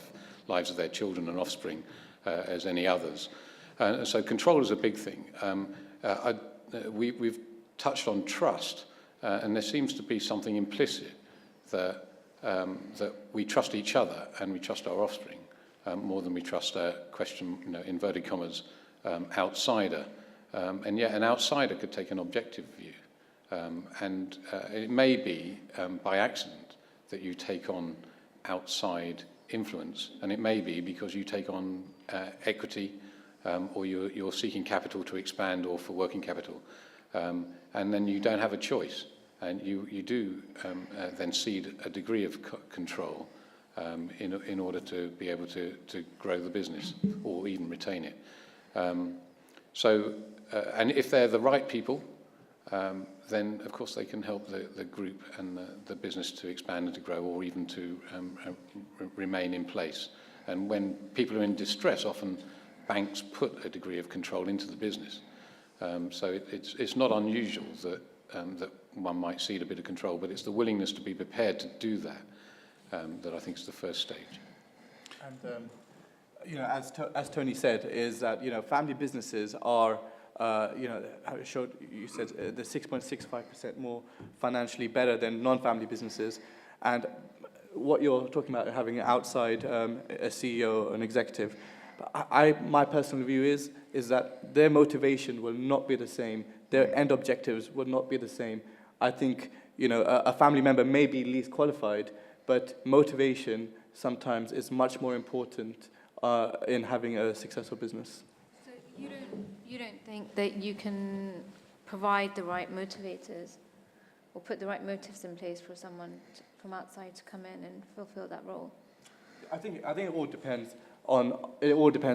Speaker 7: lives of their children and offspring as any others. So control is a big thing. We've touched on trust. And there seems to be something implicit that we trust each other and we trust our offspring more than we trust a inverted commas, outsider. And yet an outsider could take an objective view. And it may be by accident that you take on outside influence. And it may be because you take on equity or you're seeking capital to expand or for working capital. And then you don't have a choice, and you do then cede a degree of control in order to be able to grow the business or even retain it. And if they're the right people, then of course they can help the group and the business to expand and to grow, or even to remain in place. And when people are in distress, often banks put a degree of control into the business. So it's not unusual that one might cede a bit of control, but it's the willingness to be prepared to do that that I think is the first stage.
Speaker 6: And as Tony said, is that family businesses are you said they're 6.65% more financially better than non-family businesses, and what you're talking about having outside a CEO, an executive. My personal view is that their motivation will not be the same. Their end objectives will not be the same. I think, a family member may be least qualified but motivation sometimes is much more important in having a successful business.
Speaker 4: So you don't think that you can provide the right motivators or put the right motives in place for someone from outside to come in and fulfill that role?
Speaker 6: I think it all depends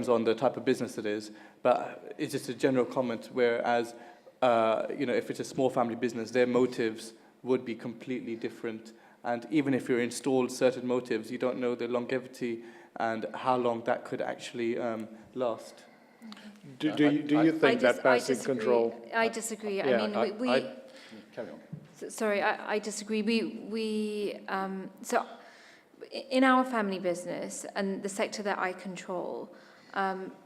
Speaker 6: on the type of business it is, but it's just a general comment. Whereas, if it's a small family business, their motives would be completely different. And even if you're installed certain motives, you don't know the longevity and how long that could actually last.
Speaker 3: Do you think that passive control?
Speaker 4: I disagree.
Speaker 3: Yeah,
Speaker 4: I mean, we
Speaker 7: Carry on.
Speaker 4: sorry, I disagree. So in our family business and the sector that I control,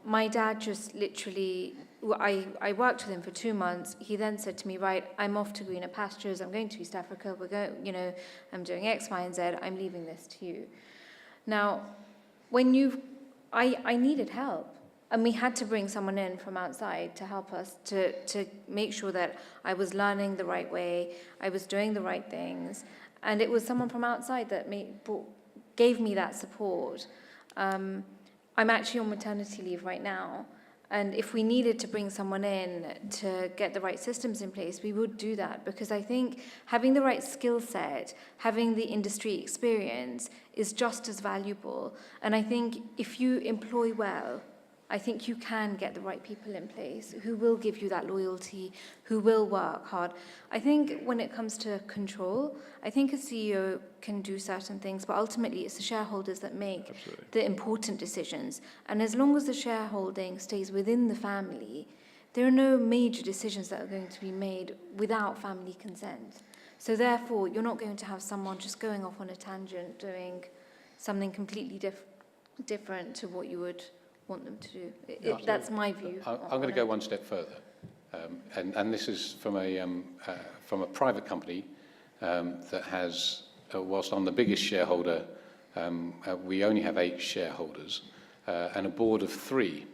Speaker 4: my dad just literally, I worked with him for 2 months. He then said to me, right, I'm off to greener pastures. I'm going to East Africa. We're going, I'm doing X, Y, and Z. I'm leaving this to you. Now, I needed help. And we had to bring someone in from outside to help us to make sure that I was learning the right way, I was doing the right things. And it was someone from outside that gave me that support. I'm actually on maternity leave right now. And if we needed to bring someone in to get the right systems in place, we would do that. Because I think having the right skill set, having the industry experience is just as valuable. And I think if you employ well, I think you can get the right people in place who will give you that loyalty, who will work hard. I think when it comes to control, I think a CEO can do certain things, but ultimately it's the shareholders that make the important decisions. And as long as the shareholding stays within the family, there are no major decisions that are going to be made without family consent. So therefore, you're not going to have someone just going off on a tangent, doing something completely different to what you would want them to do. That's my view.
Speaker 7: I'm going to go one step further, and this is from a private company that has, whilst I'm the biggest shareholder, we only have 8 shareholders and a board of 3,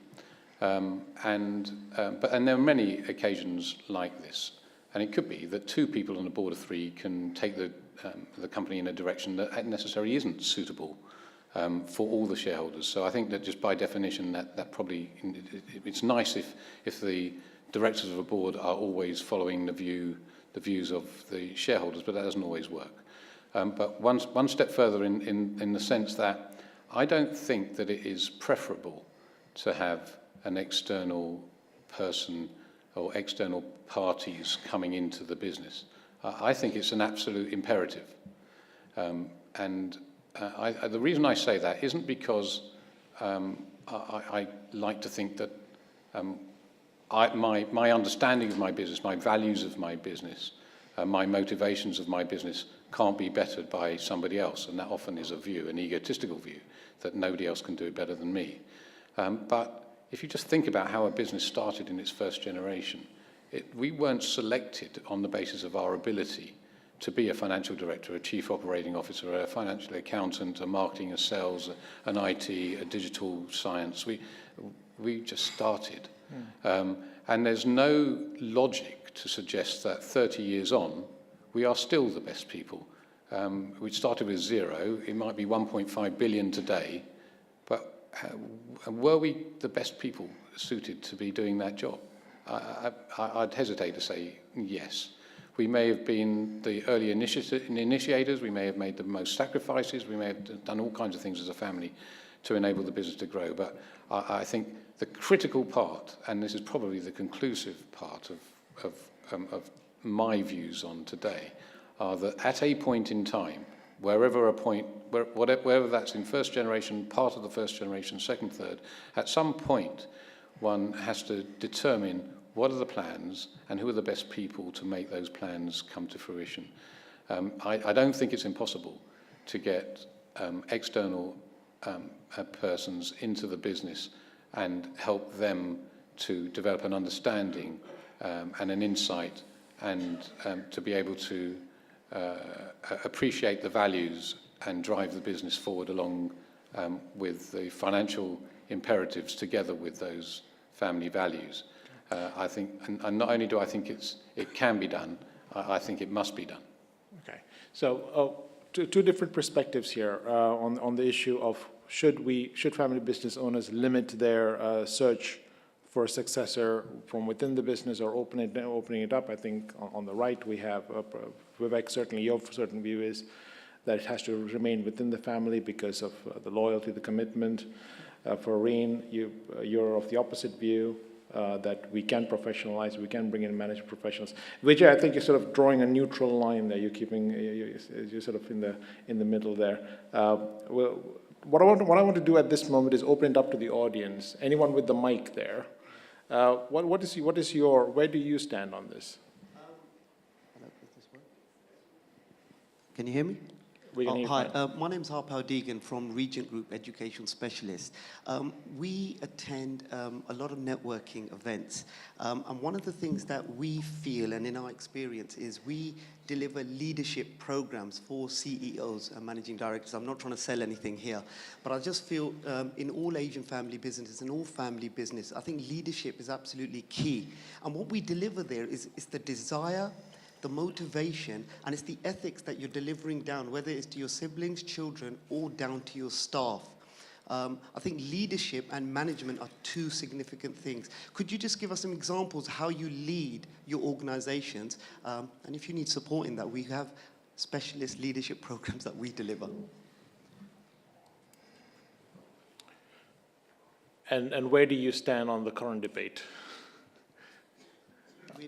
Speaker 7: and there are many occasions like this, and it could be that 2 people on a board of 3 can take the company in a direction that necessarily isn't suitable for all the shareholders. So I think that just by definition, that probably, it's nice if the directors of a board are always following the views of the shareholders, but that doesn't always work. But one step further in the sense that I don't think that it is preferable to have an external person or external parties coming into the business. I think it's an absolute imperative. The reason I say that isn't because I like to think that my understanding of my business, my values of my business, my motivations of my business can't be bettered by somebody else. And that often is a view, an egotistical view, that nobody else can do it better than me. But if you just think about how a business started in its first generation, we weren't selected on the basis of our ability to be a financial director, a chief operating officer, a financial accountant, a marketing, a sales, an IT, a digital science. We just started. And there's no logic to suggest that 30 years on, we are still the best people. We started with 0. It might be 1.5 billion today, but were we the best people suited to be doing that job? I'd hesitate to say yes. We may have been the early initiators, we may have made the most sacrifices, we may have done all kinds of things as a family to enable the business to grow. But I think the critical part, and this is probably the conclusive part of my views on today, are that at a point in time, wherever that's in first generation, part of the first generation, second, third, at some point one has to determine what are the plans and who are the best people to make those plans come to fruition. I don't think it's impossible to get external persons into the business and help them to develop an understanding and an insight and to be able to appreciate the values and drive the business forward along with the financial imperatives together with those family values. I think, and not only do I think it can be done, I think it must be done.
Speaker 3: Okay. So two different perspectives here on the issue of should family business owners limit their search for a successor from within the business or opening it up. I think on the right we have, Vivek, certainly your certain view is that it has to remain within the family because of the loyalty, the commitment. For Reen, you're of the opposite view, that we can professionalize, we can bring in management professionals. Vijay, I think you're sort of drawing a neutral line there. You're keeping, you're sort of in the middle there. Well, what I want to do at this moment is open it up to the audience. Anyone with the mic there? What is your, where do you stand on this?
Speaker 10: Can you hear me?
Speaker 3: Hi,
Speaker 10: my name is Harpal Deegan from Regent Group Education Specialist. We attend a lot of networking events, and one of the things that we feel, and in our experience, is we deliver leadership programs for CEOs and managing directors. I'm not trying to sell anything here, but I just feel in all Asian family businesses and all family business, I think leadership is absolutely key. And what we deliver there is the desire, the motivation, and it's the ethics that you're delivering down, whether it's to your siblings, children, or down to your staff. I think leadership and management are two significant things. Could you just give us some examples how you lead your organizations? And if you need support in that, we have specialist leadership programs that we deliver.
Speaker 3: and where do you stand on the current debate?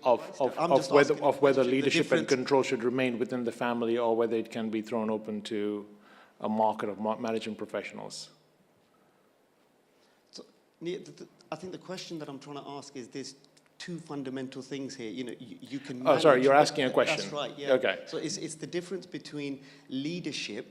Speaker 3: Of whether leadership and control should remain within the family or whether it can be thrown open to a market of management professionals?
Speaker 10: So, I think the question that I'm trying to ask is there's two fundamental things here. You know, you can manage.
Speaker 3: Oh, sorry, you're asking a question.
Speaker 10: That's right, yeah.
Speaker 3: Okay.
Speaker 10: So it's the difference between leadership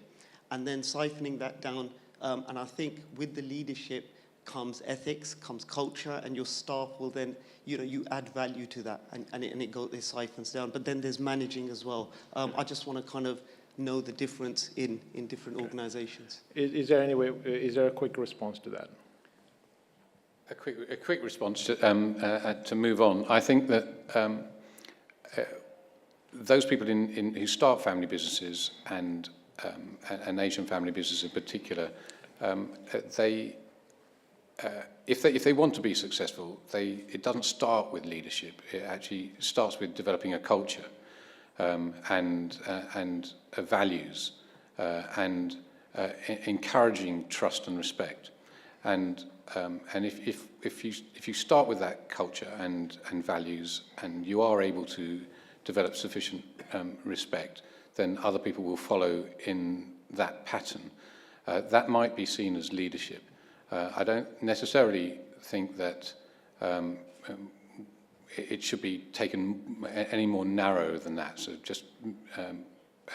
Speaker 10: and then siphoning that down. And I think with the leadership comes ethics, comes culture, and your staff will then, you add value to that, and it siphons down. But then there's managing as well. I just want to kind of know the difference in different organizations.
Speaker 3: Is there a quick response to that?
Speaker 7: A quick response to move on. I think that those people who start family businesses and Asian family business in particular, if they want to be successful, it doesn't start with leadership. It actually starts with developing a culture and values and encouraging trust and respect. And if you start with that culture and values, and you are able to develop sufficient respect, then other people will follow in that pattern. That might be seen as leadership. I don't necessarily think that it should be taken any more narrow than that. So just,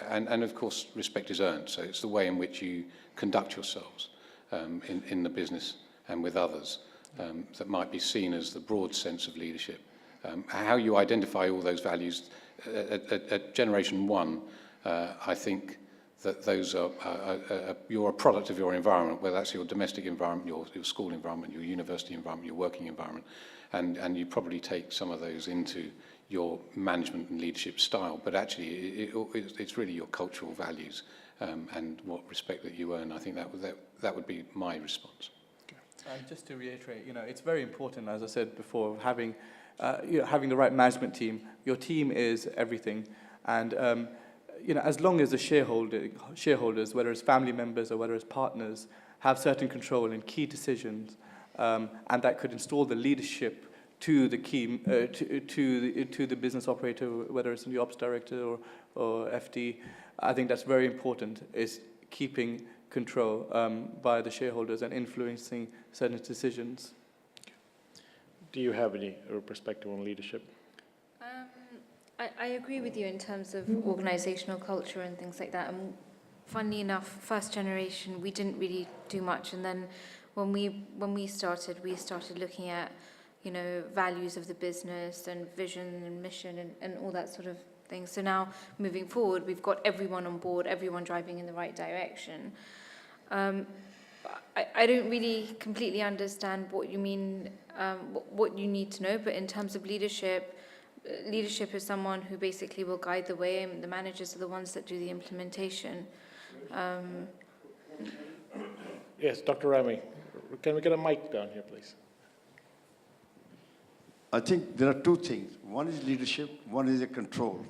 Speaker 7: and of course, respect is earned. So it's the way in which you conduct yourselves in the business and with others that might be seen as the broad sense of leadership. How you identify all those values at Generation 1, I think that those are you're a product of your environment, whether that's your domestic environment, your school environment, your university environment, your working environment, and you probably take some of those into your management and leadership style. But actually, it's really your cultural values and what respect that you earn. I think that would be my response.
Speaker 6: And just to reiterate, it's very important, as I said before, having the right management team. Your team is everything, and as long as the shareholders, whether it's family members or whether it's partners, have certain control in key decisions, and that could install the leadership to the key to the business operator, whether it's the ops director or FD. I think that's very important. Is keeping control by the shareholders and influencing certain decisions.
Speaker 3: Do you have any perspective on leadership?
Speaker 4: I agree with you in terms of organizational culture and things like that. And funnily enough, first generation, we didn't really do much. And then when we started looking at, values of the business and vision and mission and all that sort of thing. So now moving forward, we've got everyone on board, everyone driving in the right direction. I don't really completely understand what you mean, what you need to know, but in terms of leadership is someone who basically will guide the way, and the managers are the ones that do the implementation.
Speaker 3: Yes, Dr. Rami, can we get a mic down here, please?
Speaker 1: I think there are two things. One is leadership, one is a control.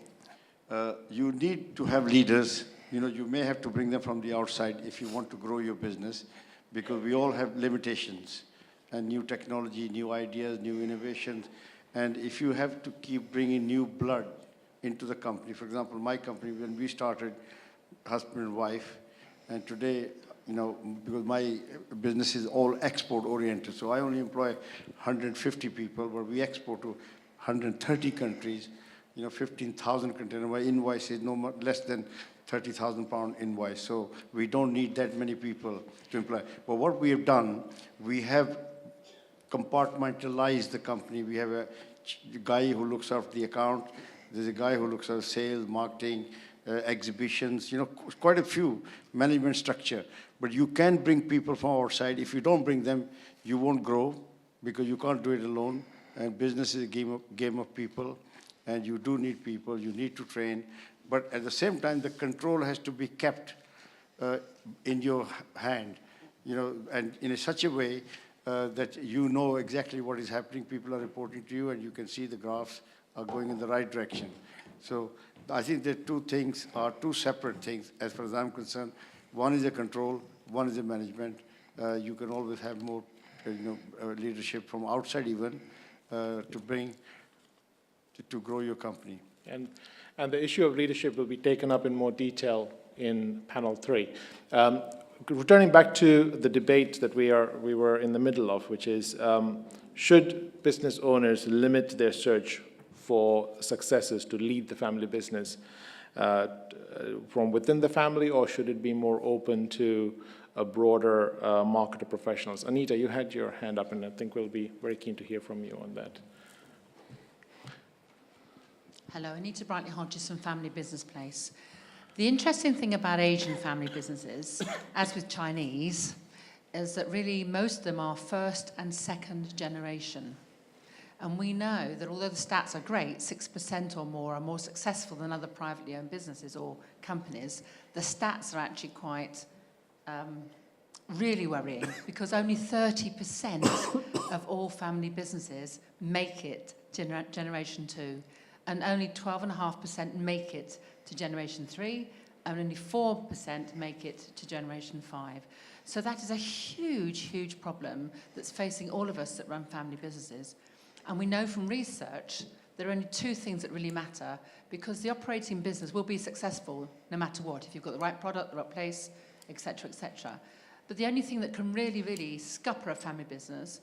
Speaker 1: You need to have leaders. You know, you may have to bring them from the outside if you want to grow your business, because we all have limitations and new technology, new ideas, new innovations. And if you have to keep bringing new blood into the company, for example, my company, when we started, husband and wife, and today, you know, because my business is all export oriented, so I only employ 150 people, but we export to 130 countries, you know, 15,000 containers. My invoice is no more, less than £30,000 invoice, so we don't need that many people to employ. But what we have done, we have compartmentalized the company. We have a guy who looks after the account. There's a guy who looks after sales, marketing, exhibitions, you know, quite a few management structure. But you can bring people from outside. If you don't bring them, you won't grow, because you can't do it alone. And business is a game of people, and you do need people. You need to train. But at the same time, the control has to be kept in your hand, you know, and in such a way that you know exactly what is happening. People are reporting to you, and you can see the graphs are going in the right direction. So I think the two things are two separate things, as far as I'm concerned. One is a control, one is a management. You can always have more, leadership from outside even to bring to grow your company.
Speaker 3: And the issue of leadership will be taken up in more detail in panel 3. Returning back to the debate that we were in the middle of, which is, should business owners limit their search for successors to lead the family business from within the family, or should it be more open to a broader market of professionals? Anita, you had your hand up, and I think we'll be very keen to hear from you on that.
Speaker 11: Hello, Anita Brightly-Hodges from Family Business Place. The interesting thing about Asian family businesses, as with Chinese, is that really most of them are first and second generation. And we know that although the stats are great, 6% or more are more successful than other privately owned businesses or companies, the stats are actually quite really worrying, because only 30% of all family businesses make it generation 2. And only 12.5% make it to generation 3, and only 4% make it to generation 5. So that is a huge, huge problem that's facing all of us that run family businesses. And we know from research there are only two things that really matter, because the operating business will be successful no matter what, if you've got the right product, the right place, etc., etc. But the only thing that can really, really scupper a family business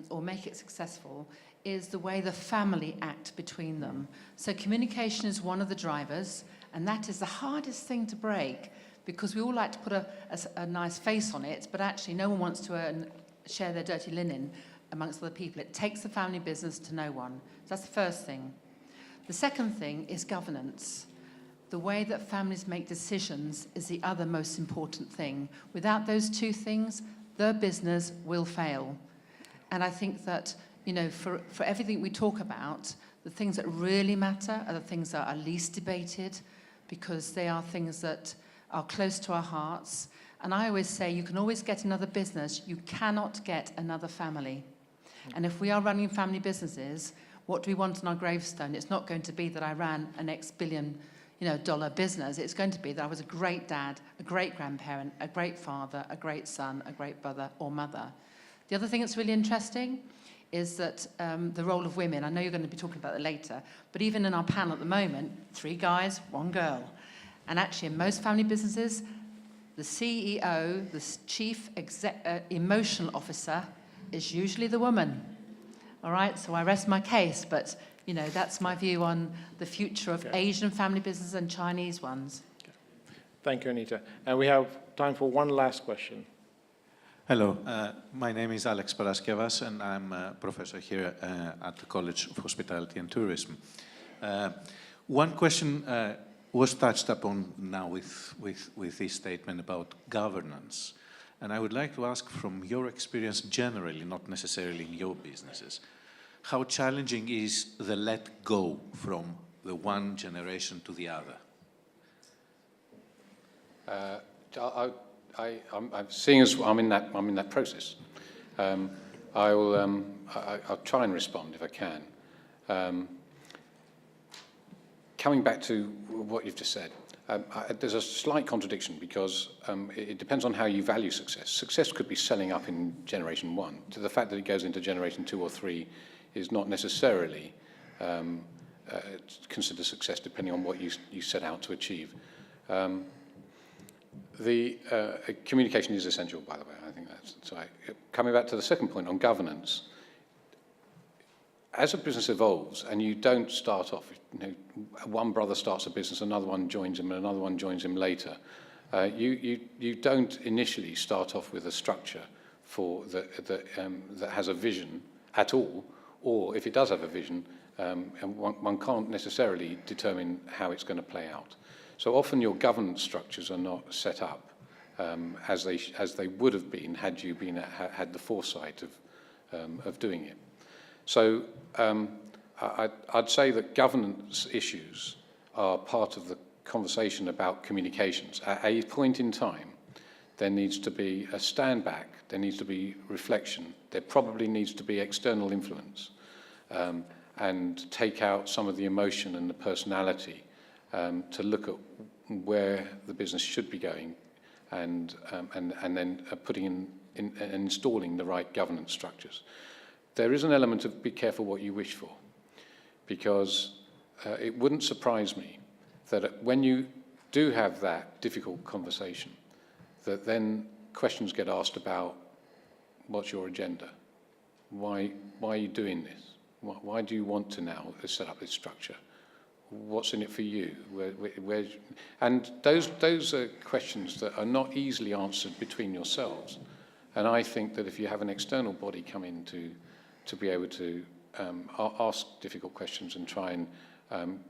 Speaker 11: or make it successful is the way the family act between them. So communication is one of the drivers, and that is the hardest thing to break, because we all like to put a nice face on it, but actually no one wants to share their dirty linen amongst other people. It takes the family business to no one. So that's the first thing. The second thing is governance. The way that families make decisions is the other most important thing. Without those two things, the business will fail. And I think that, you know, for everything we talk about, the things that really matter are the things that are least debated, because they are things that are close to our hearts. And I always say, you can always get another business, you cannot get another family. And if we are running family businesses, what do we want on our gravestone? It's not going to be that I ran an X billion, dollar business. It's going to be that I was a great dad, a great grandparent, a great father, a great son, a great brother or mother. The other thing that's really interesting is that the role of women, I know you're going to be talking about it later, but even in our panel at the moment, 3 guys, 1 girl. And actually in most family businesses, the CEO, the chief emotional officer, is usually the woman. All right, so I rest my case, but that's my view on the future of Asian family businesses and Chinese ones.
Speaker 3: Okay. Thank you, Anita. And we have time for one last question.
Speaker 12: Hello, my name is Alex Paraskevas, and I'm a professor here at the College of Hospitality and Tourism. One question was touched upon now with this statement about governance. And I would like to ask, from your experience generally, not necessarily in your businesses, how challenging is the let go from the one generation to the other?
Speaker 7: I'm seeing as I'm in that process. I'll try and respond if I can. Coming back to what you've just said, there's a slight contradiction because it depends on how you value success. Success could be selling up in generation 1. To the fact that it goes into generation 2 or 3 is not necessarily considered success, depending on what you set out to achieve. Communication is essential, by the way. I think that's right. Coming back to the second point on governance, as a business evolves and you don't start off, one brother starts a business, another one joins him, and another one joins him later. You don't initially start off with a structure that has a vision at all, or if it does have a vision, and one can't necessarily determine how it's going to play out. So often your governance structures are not set up as they would have been had you had the foresight of doing it. So I'd say that governance issues are part of the conversation about communications. At a point in time, there needs to be a stand back, there needs to be reflection, there probably needs to be external influence, and take out some of the emotion and the personality to look at where the business should be going, and then putting in and installing the right governance structures. There is an element of be careful what you wish for, because it wouldn't surprise me that when you do have that difficult conversation, that then questions get asked about what's your agenda? Why are you doing this? Why do you want to now set up this structure? What's in it for you? And those are questions that are not easily answered between yourselves. And I think that if you have an external body come in to be able to ask difficult questions and try and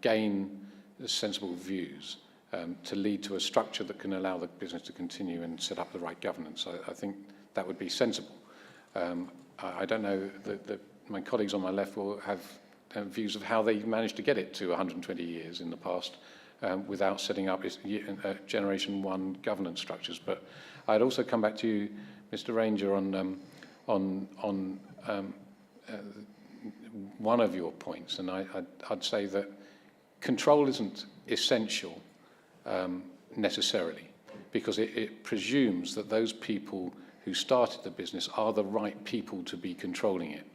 Speaker 7: gain sensible views to lead to a structure that can allow the business to continue and set up the right governance, I think that would be sensible. I don't know that my colleagues on my left will have views of how they managed to get it to 120 years in the past without setting up Generation 1 governance structures. But I'd also come back to you, Mr. Ranger, on one of your points, and I'd say that control isn't essential necessarily, because it presumes that those people who started the business are the right people to be controlling it.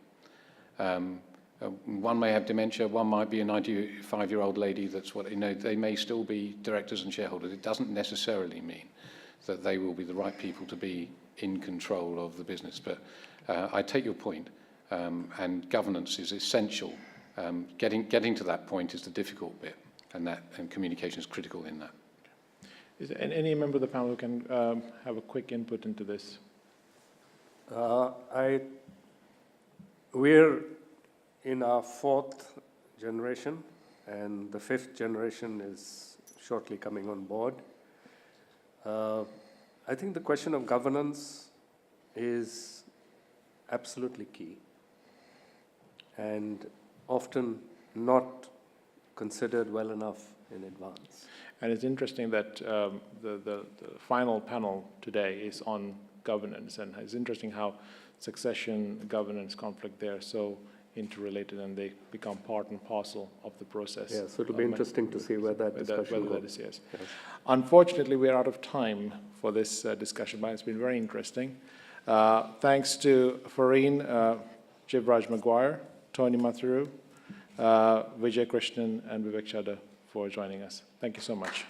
Speaker 7: One may have dementia, one might be a 95-year-old lady, they may still be directors and shareholders. It doesn't necessarily mean that they will be the right people to be in control of the business. But I take your point, and governance is essential. Getting to that point is the difficult bit, and communication is critical in that.
Speaker 3: Is there any member of the panel who can have a quick input into this?
Speaker 5: We're in our 4th generation, and the 5th generation is shortly coming on board. I think the question of governance is absolutely key, and often not considered well enough in advance.
Speaker 3: And it's interesting that the final panel today is on governance, and it's interesting how succession, governance, conflict, they're so interrelated and they become part and parcel of the process.
Speaker 5: Yeah, so it'll be interesting to see where that discussion goes.
Speaker 3: Yes. Unfortunately, we're out of time for this discussion, but it's been very interesting. Thanks to Fareen, Jivraj Maguire, Tony Matharu, Vijay Krishnan, and Vivek Chadha for joining us. Thank you so much.